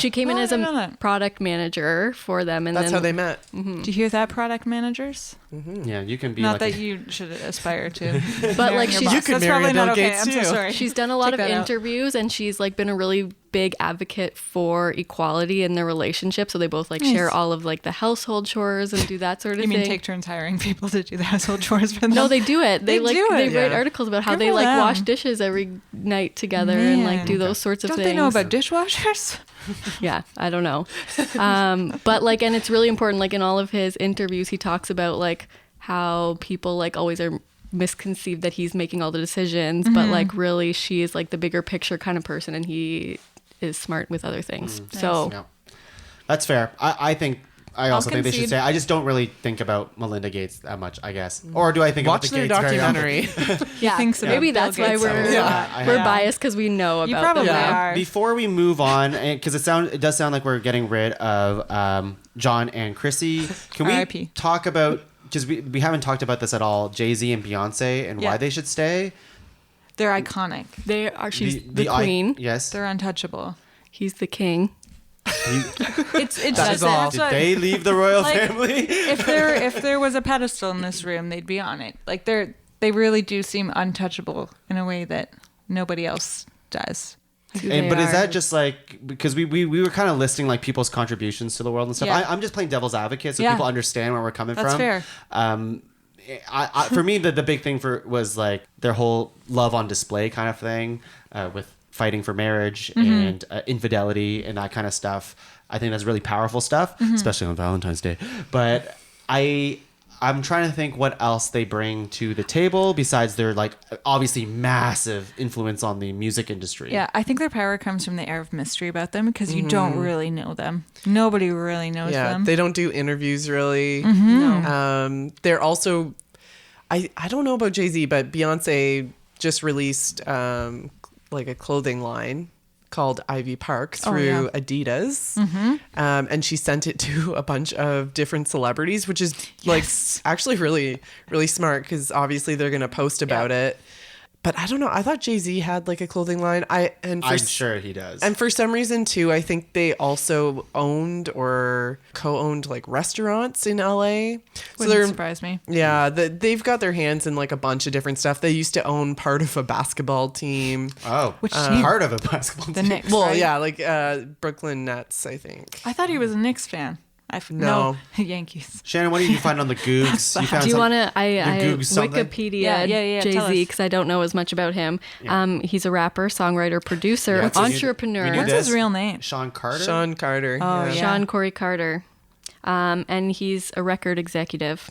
She came in Oh, as I didn't know a that. product manager for them, and That's then how they met. Do you hear that, product managers? Yeah, you can be Not like that you should aspire to. But, marry like, your she's- boss. You could That's marry probably Bill not okay. Gates, I'm so too. sorry. she's done a lot Check of that out. interviews, and she's like been a really big advocate for equality in their relationship. So they both like Nice. share all of like the household chores and do that sort of You thing. mean take turns hiring people to do the household chores for them? No, they do it. They They like do it. they write Yeah. articles about how Good they for like them. wash dishes every night together and like do Man. those sorts of Don't things. they know about dishwashers? Yeah, I don't know. But like, and it's really important. Like in all of his interviews, he talks about like how people like always are misconceived that he's making all the decisions, but like really she is like the bigger picture kind of person, and he is smart with other things. So Yeah. That's fair. I also think they should concede. say. I just don't really think about Melinda Gates that much, I guess. Or do I think Watch about the their Gates very often? documentary. yeah, thinks about maybe Bill that's why Gates we're Yeah. we're Yeah. biased because we know about You probably them. Yeah. are. Before we move on, because it does sound like we're getting rid of John and Chrissy. Can we R.I.P. talk about, because we haven't talked about this at all, Jay-Z and Beyonce and why Yeah. they should stay? They're iconic. They are. She's the queen. Yes. They're untouchable. He's the king. It's That is all. Did they leave the royal Like, family? if there was a pedestal in this room, they'd be on it. Like they really do seem untouchable in a way that nobody else does. Who And, they but is are. that just like, because we were kind of listing like people's contributions to the world and stuff. Yeah. I'm just playing devil's advocate so Yeah. people understand where we're coming That's from. fair. For me, the big thing was like their whole love on display kind of thing with fighting for marriage and infidelity and that kind of stuff. I think that's really powerful stuff, especially on Valentine's Day. But I'm trying to think what else they bring to the table besides their like obviously massive influence on the music industry. Yeah, I think their power comes from the air of mystery about them because you don't really know them. Nobody really knows Yeah, them. they don't do interviews really. They're also, I don't know about Jay-Z, but Beyonce just released like a clothing line called Ivy Park through Adidas. And she sent it to a bunch of different celebrities, which is like actually really, really smart because obviously they're going to post about it. But I don't know. I thought Jay-Z had like a clothing line. I'm sure he does. And for some reason too, I think they also owned or co-owned like restaurants in LA. Wouldn't surprise me. Yeah, they've got their hands in like a bunch of different stuff. They used to own part of a basketball team. Which team? part of a basketball The team. Knicks, Well, right? yeah, like Brooklyn Nets, I think. I thought he was a Knicks fan. No. Yankees. Shannon, what did you find on the Googs? You found Do you some- want to? I Goog's something? Wikipedia Yeah, tell us. Jay-Z because I don't know as much about him. He's a rapper, songwriter, producer, Yeah, entrepreneur. we knew What's this. his real name? Sean Carter? Sean Carter. Oh, yeah. Sean Corey Carter. And he's a record executive.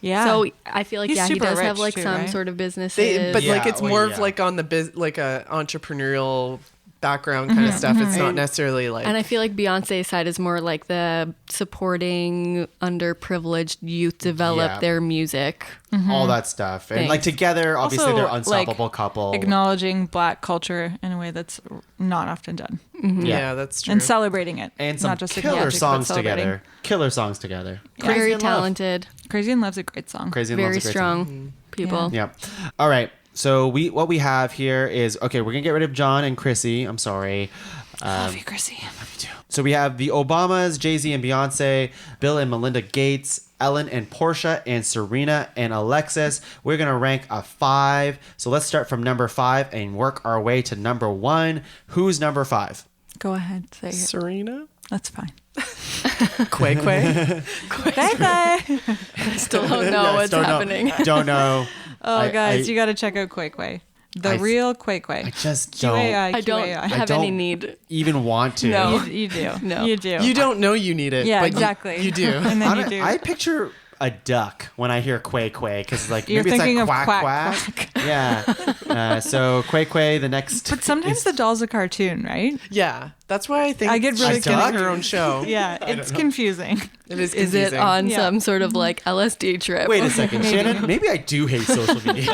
Yeah. So I feel like He's he super does have rich like too, some right? sort of businesses. But like Yeah, it's well, more yeah. of like on the like a entrepreneurial background kind of stuff. It's not necessarily like And I feel like Beyonce's side is more like the supporting underprivileged youth develop Yeah. their music. all that stuff. And Thanks. like together, obviously they're Also, unstoppable like, couple. acknowledging Black culture in a way that's not often done, yeah, that's true. and celebrating it, and some not just killer acknowledging, but songs celebrating. together. Killer songs together. Yeah. Very in Love. talented, Crazy in Love's a great song. Crazy in Love's very a great strong song. people. Yeah. All right. So what we have here is, okay, we're gonna get rid of John and Chrissy. I'm sorry. Love you, Chrissy. So we have the Obamas, Jay-Z and Beyonce, Bill and Melinda Gates, Ellen and Portia, and Serena and Alexis. We're going to rank a 5. So let's start from number 5 and work our way to number 1. Who's number 5? Go ahead, say it. Serena? That's fine. Quay Quay? Bye. Still don't know what's happening. Don't know. Oh, guys, you got to check out Quay Quay. The real Quay Quay. I just don't QAI. I don't QAI. have don't- any need. even want to. No. You do. No. You do. You don't know you need it. Yeah, but exactly. You do. And then you do. I picture a duck when I hear quay quay because like You're maybe it's thinking like of quack quack, quack. Yeah. So quay quay. The next. But sometimes the doll's a cartoon, right? Yeah, that's why I think I get really she's getting confused. her own show. Yeah, it's confusing. It is Is it confusing. on Yeah. some sort of like LSD trip? Wait a second, Shannon. Maybe I do hate social media.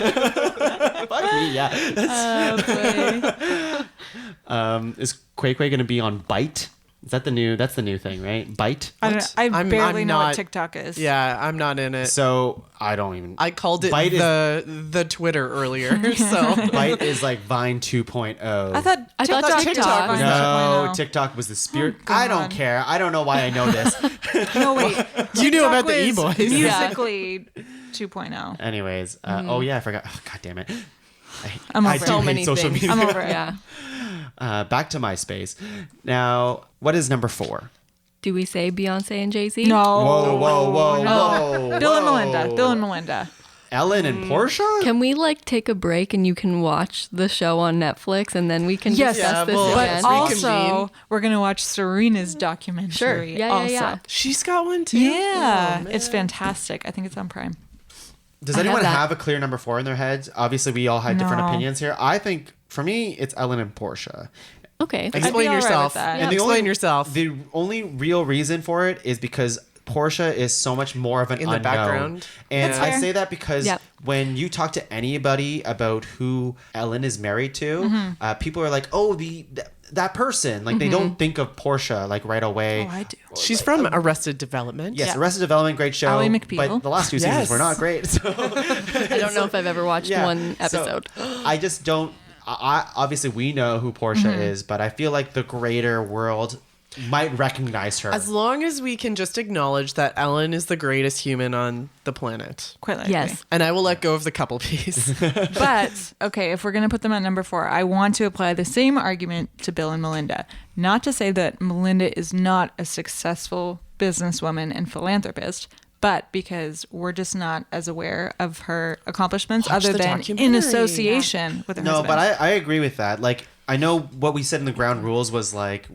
Fuck me, yeah. Oh, boy. Is Quay Quay going to be on Byte? Is that that's the new thing, right? Bite? I don't know. I I'm barely know what not- TikTok is. Yeah, I'm not in it. So I don't even. I called it Bite the Twitter earlier. So Bite is like Vine 2.0. I thought thought TikTok was was- No, 2.0. TikTok was the spirit. Oh, I don't God. care. I don't know why I know this. No, wait. You knew TikTok about the was E-boys. Musically 2.0. Anyways, oh yeah, I forgot. Oh, God damn it. I'm I over do it. So hate many social things. media. I'm over it. Yeah. Back to MySpace. Now, what is number 4? Do we say Beyonce and Jay-Z? No. Whoa, whoa, whoa, No. whoa. Bill and whoa. Melinda. Bill and Melinda. Ellen and Portia? Can we take a break and you can watch the show on Netflix and then we can Yes. discuss Yeah, this well, again? But reconvene. also, we're going to watch Serena's documentary. Sure. Yeah, also. yeah. she's got one too. Yeah, Oh, it's man. fantastic. I think it's on Prime. Does I anyone have that. have a clear number 4 in their heads? Obviously, we all had different No. opinions here. I think, for me, it's Ellen and Portia. Okay. I'd be Explain all right yourself. with that. Yeah. Explain yourself. The only real reason for it is because Portia is so much more of an In the unknown. background. And That's I fair. say that because Yep. when you talk to anybody about who Ellen is married to, Mm-hmm. people are like, oh, that person. Like, they don't think of Portia, like, right away. Oh, I do. She's from Arrested Development. Yes, Yeah. Arrested Development, great show. Ally McBeal. But the last 2 Yes. seasons were not great. So I don't know if I've ever watched one episode. So, I just don't. I obviously we know who Portia Mm-hmm. is, but I feel like the greater world might recognize her. As long as we can just acknowledge that Ellen is the greatest human on the planet. Quite likely. Yes. And I will let go of the couple piece. But, okay, if we're going to put them at number 4, I want to apply the same argument to Bill and Melinda. Not to say that Melinda is not a successful businesswoman and philanthropist, but because we're just not as aware of her accomplishments Watch other the than in documentary. association with her No, husband. but I agree with that. Like, I know what we said in the ground rules was like,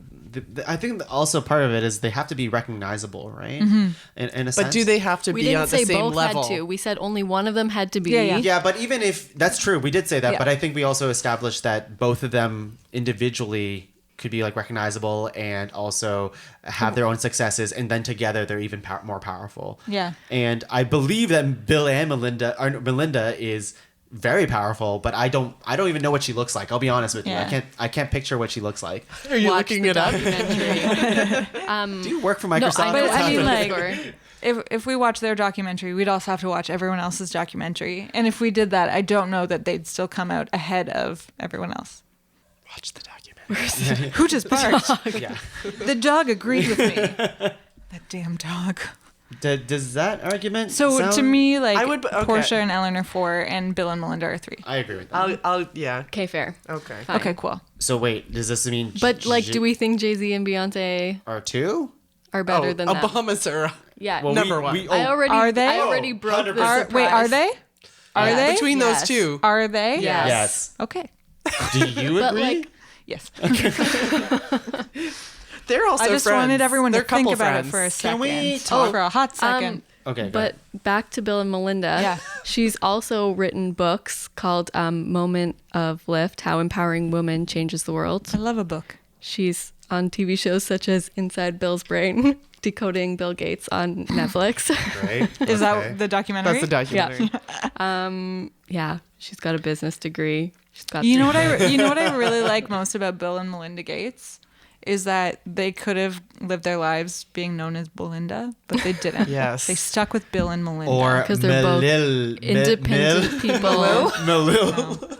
I think also part of it is they have to be recognizable, right? Mm-hmm. In a sense. But do they have to We be didn't on the say same both level? had to. We said only one of them had to be. Yeah, yeah. Yeah, but even if that's true, we did say that. Yeah. But I think we also established that both of them individually could be like recognizable and also have their own successes, and then together they're even more powerful. Yeah. And I believe that Bill and Melinda is very powerful, but I don't even know what she looks like. I'll be honest with you. Yeah. I can't picture what she looks like. Are you Watch looking the it up? documentary. Do you work for No, Microsoft? I But know I mean, it's like, if we watch their documentary, we'd also have to watch everyone else's documentary. And if we did that, I don't know that they'd still come out ahead of everyone else. Watch the documentary. Who just barked? yeah. The dog agreed with me. That damn dog. Does that argument So sound... to me, like, I would- okay. Portia and Ellen are 4, and Bill and Melinda are 3. I agree with that. I'll yeah. Okay, fair. Okay. Fine. Okay, cool. So wait, does this mean But do we think Jay-Z and Beyonce are 2? are better than them? Obama's era. Yeah. Well, Number one. I already Are they? I already broke the 100%. surprise. Wait, are they? Are Yeah. they? Between Yes. those two. Are they? Yes. Yes. Okay. Do you But agree? like, Yes. They're also I just friends. wanted everyone They're to think couple about friends. it for a second. Can we talk- For a hot second. Okay. go but ahead. back to Bill and Melinda. Yeah. She's also written books called Moment of Lift: How Empowering Women Changes the World. I love a book. She's on TV shows such as Inside Bill's Brain, Decoding Bill Gates on Netflix. Great. Is Okay. that the documentary? That's the documentary. Yeah, she's got a business degree. She's got You three- know what I really like most about Bill and Melinda Gates is that they could have lived their lives being known as Belinda, but they didn't. Yes. They stuck with Bill and Melinda. Or 'Cause they're both independent people. Melil.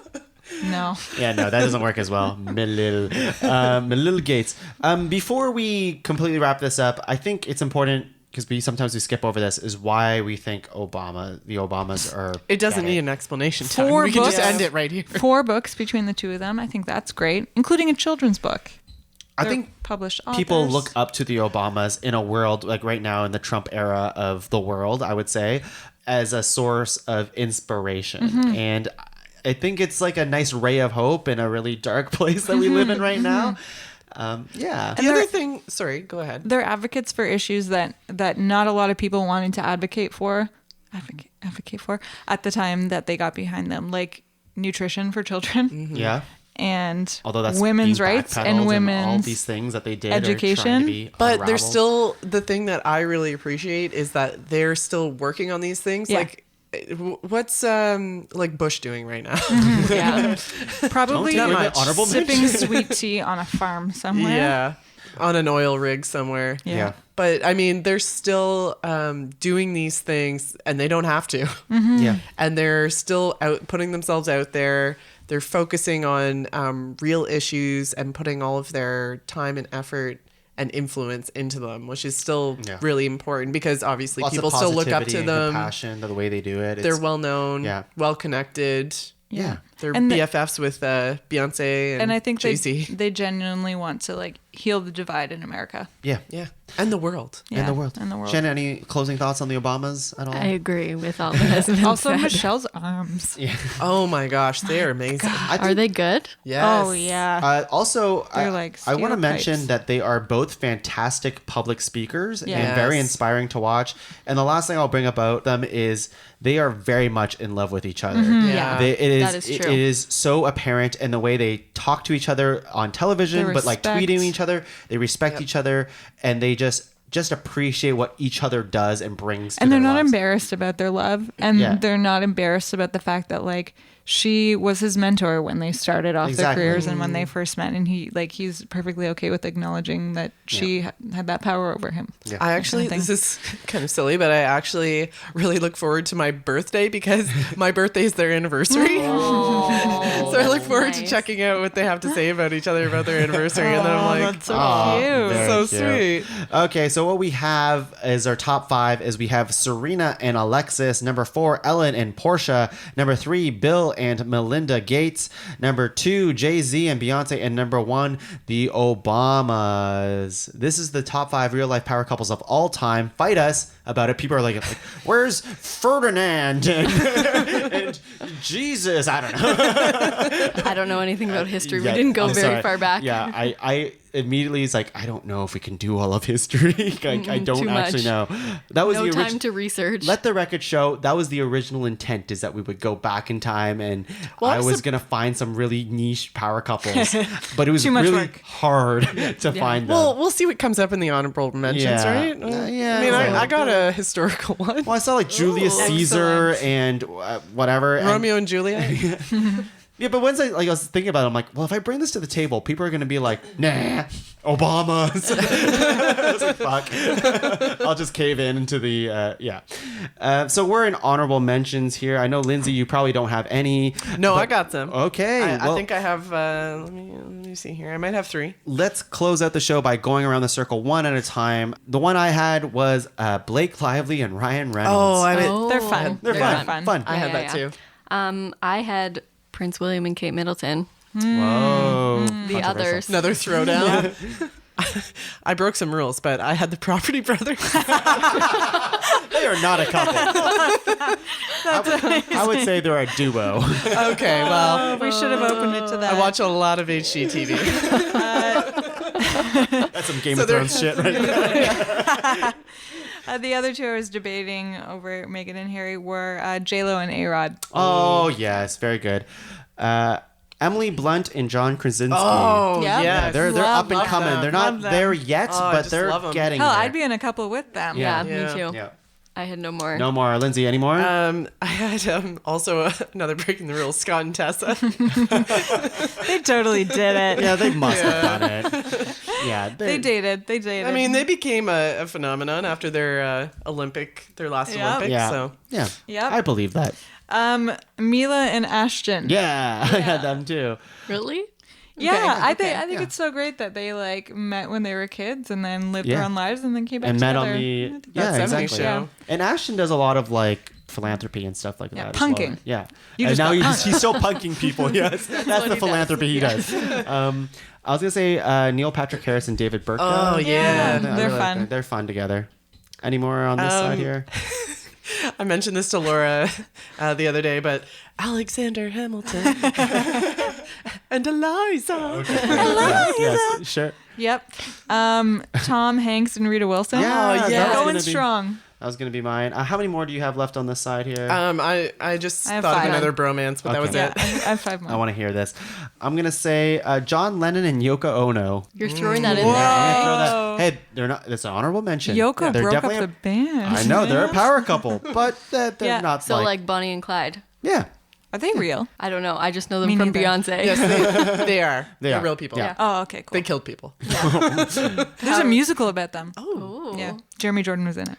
No. Yeah, no, that doesn't work as well. Melil Gates. Before we completely wrap this up, I think it's important because sometimes we skip over this. Is why we think the Obamas are. It doesn't better. need an explanation time. 4 We can just books. end it right here. 4 books between the 2 of them. I think that's great, including a children's book. I They're think published people authors. look up to the Obamas in a world like right now in the Trump era of the world, I would say, as a source of inspiration. Mm-hmm. And I think it's like a nice ray of hope in a really dark place that we live in right now. Yeah. The other thing, sorry, go ahead. They're advocates for issues that not a lot of people wanted to advocate for at the time that they got behind them, like nutrition for children Yeah. and Although that's women's being rights backpedaled and all women's these things that they did education. are trying to be But unraveled. there's still the thing that I really appreciate is that they're still working on these things. Yeah. Like, what's like Bush doing right now? Yeah. probably Don't take away much. the honorable sipping mention. sweet tea on a farm somewhere. Yeah. on an oil rig somewhere. Yeah. But I mean, they're still doing these things, and they don't have to. Yeah. And they're still out putting themselves out there. They're focusing on real issues and putting all of their time and effort and influence into them, which is still really important because obviously Lots people of still look up positivity to and them. compassion, the way they do it. They're well known, Yeah. well connected. Yeah. They're And BFFs with Beyonce and I think Jay-Z. they genuinely want to like heal the divide in America. Yeah. Yeah, and the world. In the world. In the world. Shannon, any closing thoughts on the Obamas at all? I agree with all that has been Also, said. Michelle's arms. Oh my gosh, they are amazing. Are they good? Yes. Oh yeah. Also, They're like I want to steel mention pipes. that they are both fantastic public speakers and Yes. very inspiring to watch. And the last thing I'll bring about them is they are very much in love with each other. Yeah, It that is it true. is so apparent in the way they talk to each other on television, They but like respect. tweeting each other. They respect each other, and they just appreciate what each other does and brings. To And they're their not lives. embarrassed about their love, and Yeah. they're not embarrassed about the fact that like she was his mentor when they started off Exactly. their careers and when they first met, and he's perfectly okay with acknowledging that she had that power over him. Yeah. I actually, Kind of this is kind of silly, but I actually really look forward to my birthday because my birthday is their anniversary. So I look forward to nice. checking out what they have to say about each other about their anniversary. And then I'm like, That's so Aw, cute. very so cute. sweet. Okay, so what we have is our top 5 is we have Serena and Alexis, number 4 Ellen and Portia, number 3 Bill and Melinda Gates, number 2 Jay-Z and Beyonce, and number 1 the Obamas. This is the top 5 real life power couples of all time. Fight us about it. People are like where's Ferdinand and Jesus? I don't know. I don't know anything about history. Yeah, We didn't go I'm very sorry. far back. Yeah, I immediately is like, I don't know if we can do all of history. I don't too actually much. know. That was No the time original. to research. Let the record show that was the original intent, is that we would go back in time and Well, I I'm was sup- gonna find some really niche power couples, but it was Too much really work. hard to find them. Well, we'll see what comes up in the honorable mentions, Yeah. right? Yeah, I mean, exactly. I got a historical one. Well, I saw like Julius Caesar and whatever. and- Romeo and Juliet. Yeah, but once I was thinking about it, I'm like, well, if I bring this to the table, people are gonna be like, nah, Obama. I was like, fuck. I'll just cave in into the so we're in honorable mentions here. I know, Lindsay, you probably don't have any. No, but- I got some. Okay, I well, think I have. Let me see here. I might have 3. let's close out the show by going around the circle one at a time. The one I had was Blake Lively and Ryan Reynolds. They're fun. they're They're fun. fun. I had that too. I had Prince William and Kate Middleton. Whoa. The Controversial. others. Another throwdown. I broke some rules, but I had the Property Brothers. They are not a couple. I would say they're a duo. Okay, well, We should have opened it to that. I watch a lot of HGTV. That's some Game So of they're- Thrones shit right there. The other two I was debating over Meghan and Harry were J-Lo and A-Rod. Oh, yes. Very good. Emily Blunt and John Krasinski. Oh, Yeah. yeah. They're up and love coming. them. They're not Love them. there yet, Oh, I but just they're love 'em. getting Hell, there. I'd be in a couple with them. Yeah, Yeah. me too. Yeah. I had no more. No more. Lindsay, any more? I had also another breaking the rules, Scott and Tessa. They totally did it. yeah, they must have done it. Yeah, They dated. They dated. I mean, they became a phenomenon after their last Yeah. Olympics. Yeah. So Yeah. Yep. I believe that. Mila and Ashton. Yeah, I had them too. Really? Yeah, I think yeah. it's so great that they like met when they were kids and then lived Yeah. their own lives and then came back And met together. on the I think yeah, That 70s exactly. show. And Ashton does a lot of like philanthropy and stuff like Yeah, that. as well. punking. Yeah. You and just now got he's still punking people. Yes, that's what the he philanthropy he does. I was gonna say Neil Patrick Harris and David Burke. Oh, yeah. They're fun. They're fun together. Any more on this side here? I mentioned this to Laura the other day, but Alexander Hamilton and Eliza. Yes, sure. Yep. Tom Hanks and Rita Wilson. Yeah, yeah. that was Going gonna be- strong. That was gonna be mine. How many more do you have left on this side here? I just I have thought of 5. another bromance, but that was Okay. Yeah, it. I have 5 more. I want to hear this. I'm gonna say John Lennon and Yoko Ono. You're throwing that in I'm there. gonna throw Whoa. that. Hey, they're not. That's an honorable mention. Yoko They're broke up definitely the band. I know they're a power couple, but they're Yeah. not So like Bonnie and Clyde. yeah. Are they real? I don't know. I just know them Me from neither. Beyonce. Yes, they are. They They're are. real people. Yeah. Oh, okay, cool. They killed people. There's a musical about them. Ooh. Yeah. Jeremy Jordan was in it.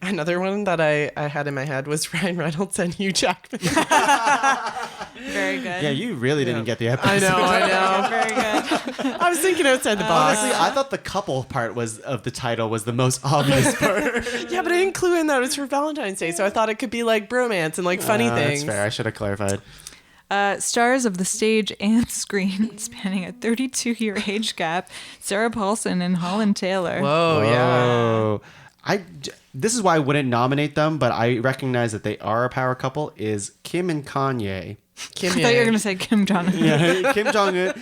Another one that I had in my head was Ryan Reynolds and Hugh Jackman. Very good. Yeah, you really didn't get the episode. I know. Very good. I was thinking outside the box. Honestly, I thought the couple part of the title was the most obvious part. Yeah, but I didn't clue in that it was for Valentine's Day, so I thought it could be like bromance and like funny things. That's fair. I should have clarified. Stars of the stage and screen, spanning a 32-year age gap, Sarah Paulson and Holland Taylor. Whoa, yeah. Oh, this is why I wouldn't nominate them, but I recognize that they are a power couple. Is Kim and Kanye? Kim, I thought you were going to say Kim Jong-un. Yeah, Kim Jong Un.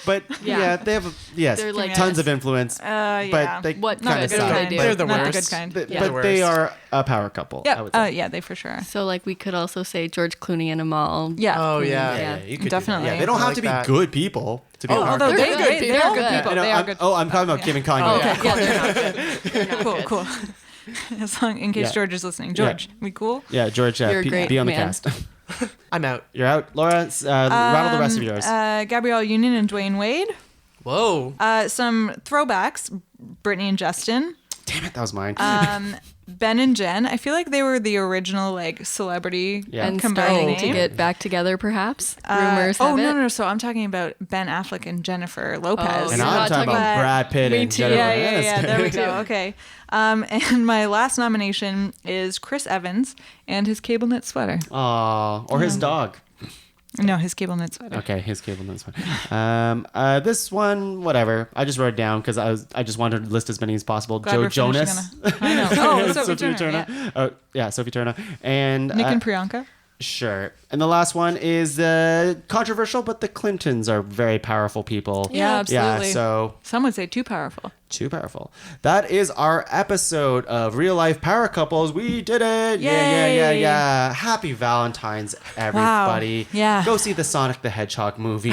But yeah, they have They're like- tons of influence. yeah. But they What kind of good suck. do they do? They're the Not worst. the good kind. But, Yeah. but The they worst. are a power couple. I would say. Yeah, they for sure. So like we could also say George Clooney and Amal. Yeah. Oh, yeah. Yeah. You could do that. Definitely. Yeah, they don't I have like to be that. good people to be a power Although couple. They're good people. they're good They're people. I know, They are good. I'm talking about Kim and Kanye. Oh, Yeah. okay. Yeah, they're not good. They're not Cool, good. cool. As long, in case Yeah. George is listening. George, we cool? Yeah, George, You're a be great on the man. cast. I'm out. You're out. Laura, rattle the rest of yours. Gabrielle Union and Dwayne Wade. Whoa. Some throwbacks, Brittany and Justin. Damn it, that was mine. Ben and Jen. I feel like they were the original like celebrity Yeah. And combining starting to get back together, perhaps. Uh, Rumors oh have it. no. So I'm talking about Ben Affleck and Jennifer Lopez. Oh, and you're I'm not talking about talking- Brad Pitt Me and too. Jennifer Yeah. Aniston. There we go. Okay. And my last nomination is Chris Evans and his cable knit sweater. Aw, or his dog. No, his cable knit sweater. Okay, his cable knows one. This one, whatever. I just wrote it down because I just wanted to list as many as possible. Glad Joe we're finishing Jonas. I know. Oh, Sophie Turner. Yeah. Oh, yeah, Sophie Turner. And Nick and Priyanka. sure. And the last one is controversial, but the Clintons are very powerful people. Yeah, absolutely. Yeah, so Some would say too powerful. too powerful. That is our episode of Real Life Power Couples. We did it. Yay. Yeah. Happy Valentine's, everybody. Yeah. Go see the Sonic the Hedgehog movie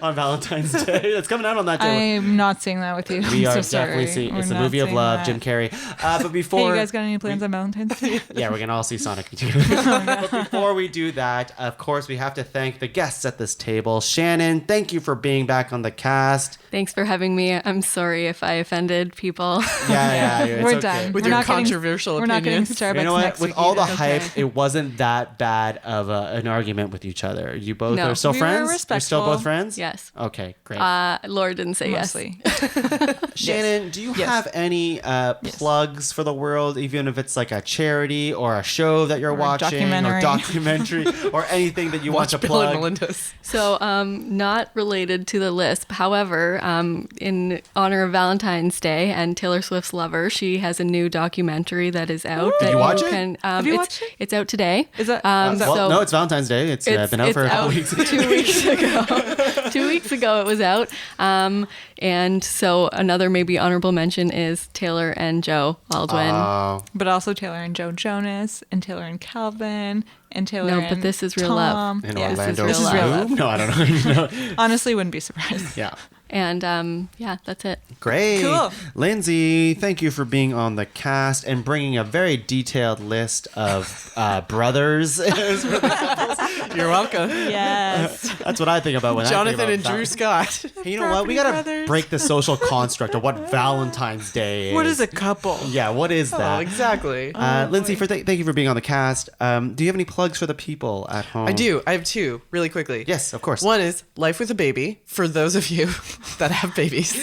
on Valentine's Day. It's coming out on that day. I'm not seeing that with you. We I'm are so definitely sorry. seeing. We're It's a not movie of seeing love, that. Jim Carrey. But Hey, before you guys got any plans on Valentine's Day? yeah, we're gonna all see Sonic. But before we do that, of course, we have to thank the guests at this table. Shannon, thank you for being back on the cast. Thanks for having me. I'm sorry if I offended people. Yeah, it's We're okay. done. With We're your not getting- controversial We're not getting opinions. Starbucks You know what? next With week all the either. hype, Okay. it wasn't that bad of an argument with each other. You both No. are still We were friends? You're respectful. still both friends? Yes. Okay, great. Laura didn't say Mostly. Shannon, do you Yes. have any plugs for the world, even if it's like a charity or a show that you're Or a watching or documentary or anything that you want Watch to Bill and plug? Melinda's. So, not related to the Lisp. However, in honor of Valentine's Day and Taylor Swift's Lover, she has a new documentary that is out. That you watch it? Can, Have you it's, watched it? It's out today. Is that- Well, no, it's Valentine's Day. It's been out for a couple weeks. 2 weeks ago. 2 weeks ago it was out. And so another maybe honorable mention is Taylor and Joe Aldwin. Oh, But also Taylor and Joe Jonas and Taylor and Calvin and Taylor No, and but this is real Tom. love. in Yeah, Orlando. this is real love. No, I don't know. Honestly, wouldn't be surprised. Yeah. And yeah, that's it. Great. Cool. Lindsay, thank you for being on the cast and bringing a very detailed list of brothers. You're welcome. Yes. That's what I think about when I Jonathan think and about Drew Scott. Hey, you know what? We Property gotta brothers. break the social construct of what Valentine's Day is. What is a couple? Yeah, what is Oh, that? exactly. Lindsay, thank you for being on the cast. Do you have any plugs for the people at home? I do. I have two really quickly. Yes, of course. One is Life with a Baby, for those of you that have babies.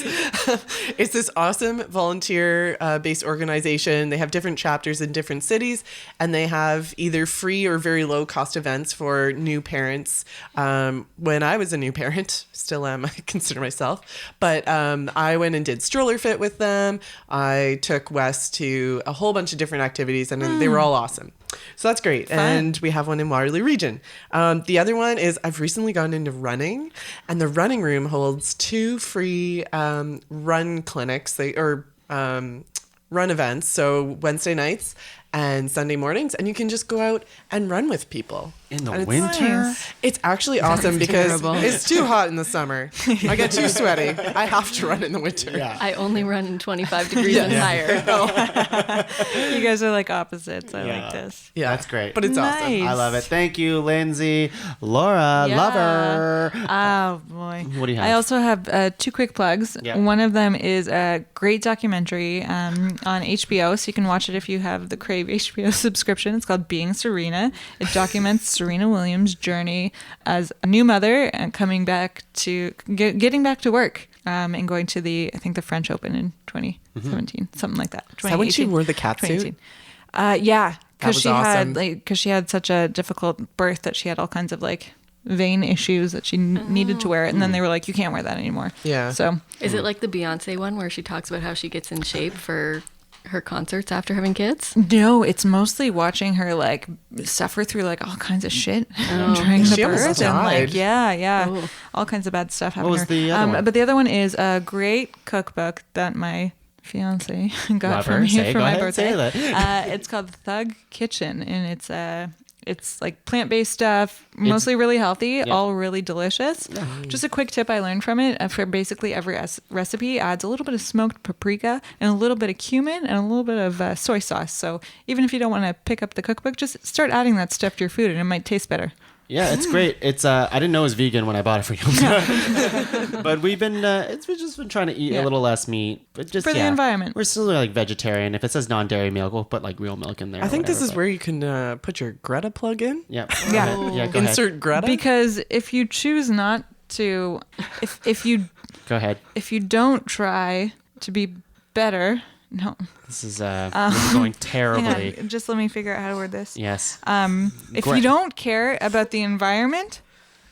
It's this awesome volunteer based organization. They have different chapters in different cities, and they have either free or very low cost events for new parents. When I was a new parent, still am, I consider myself, but I went and did stroller fit with them. I took Wes to a whole bunch of different activities, and they were all awesome. So that's great. And we have one in Waterloo Region. The other one is I've recently gone into running, and the running room holds 2 free run clinics run events. So Wednesday nights and Sunday mornings, and you can just go out and run with people. In the It's winter? nice. It's actually awesome because terrible. it's too hot in the summer. I get too sweaty. I have to run in the winter. Yeah. I only run in 25 degrees and higher. You guys are like opposites. I like this. Yeah, That's great. But it's awesome. Nice. I love it. Thank you, Lindsay. Laura, Yeah. lover. Oh boy. What do you have? I also have 2 quick plugs. Yeah. One of them is a great documentary on HBO, so you can watch it if you have the Crave HBO subscription. It's called Being Serena. It documents Serena Williams' journey as a new mother and coming back to getting back to work and going to the French Open in 2017, something like that. Is that when she 2018, wore the cat suit? 2018. Yeah, because was she awesome. had such a difficult birth that she had all kinds of like vein issues that she needed to wear it, and then they were like, you can't wear that anymore. Yeah. So Is it like the Beyonce one where she talks about how she gets in shape for her concerts after having kids? no, it's mostly watching her like suffer through like all kinds of shit during the She almost birth and like died. Oh. all kinds of bad stuff happened was to her. the other one? But the other one is a great cookbook that my fiance got Lover, for me say, for go my ahead, birthday. say that. It's called Thug Kitchen, and it's like plant-based stuff, mostly really healthy, all really delicious. Just a quick tip I learned from it: for basically every recipe, adds a little bit of smoked paprika and a little bit of cumin and a little bit of soy sauce. So even if you don't want to pick up the cookbook, just start adding that stuff to your food, and it might taste better. Yeah, it's great. It's I didn't know it was vegan when I bought it for you, but we've just been trying to eat a little less meat, but just For the environment. We're still like vegetarian. If it says non-dairy milk, we'll put like real milk in there. I or think this whatever, is but- where you can put your Greta plug in. Yeah. Yeah. Yeah. Go ahead. Insert Greta. Because if you choose not to, if you Go ahead. don't try to be better, no. This is going terribly. Hang on, just let me figure out how to word this. Yes. If Great. you don't care about the environment,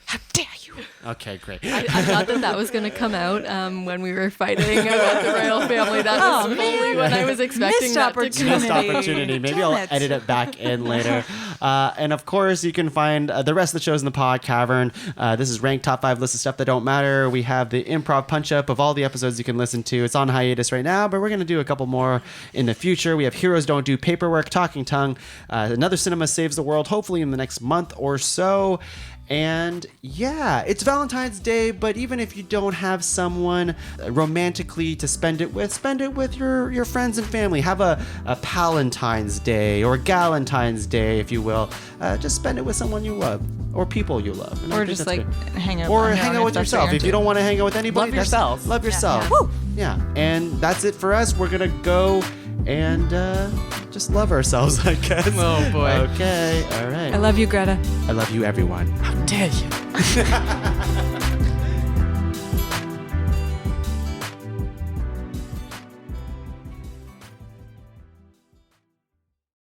how dare you? Okay, great. I thought that was going to come out when we were fighting about the royal family. That was fully what I was expecting Missed that to opportunity. Missed opportunity. Maybe Damn I'll it. edit it back in later. And of course, you can find the rest of the shows in the Pod Cavern. This is ranked top 5 list of stuff that don't matter. We have the improv punch up of all the episodes you can listen to. It's on hiatus right now, but we're going to do a couple more in the future. We have Heroes Don't Do Paperwork, Talking Tongue, another Cinema Saves the World, hopefully in the next month or so. And yeah, it's Valentine's Day, but even if you don't have someone romantically to spend it with your friends and family. Have a Palentine's Day or Galentine's Day, if you will. Just spend it with someone you love or people you love. And I Or think just that's like great. hang out. Or on your hang own out with if that's what yourself. you're If you into. don't want to hang out with anybody, Love yourself. Love yourself. Yeah. Yeah. And that's it for us. We're going to go and just love ourselves, I guess. Oh, boy. Okay. All right. I love you, Greta. I love you, everyone. How dare you?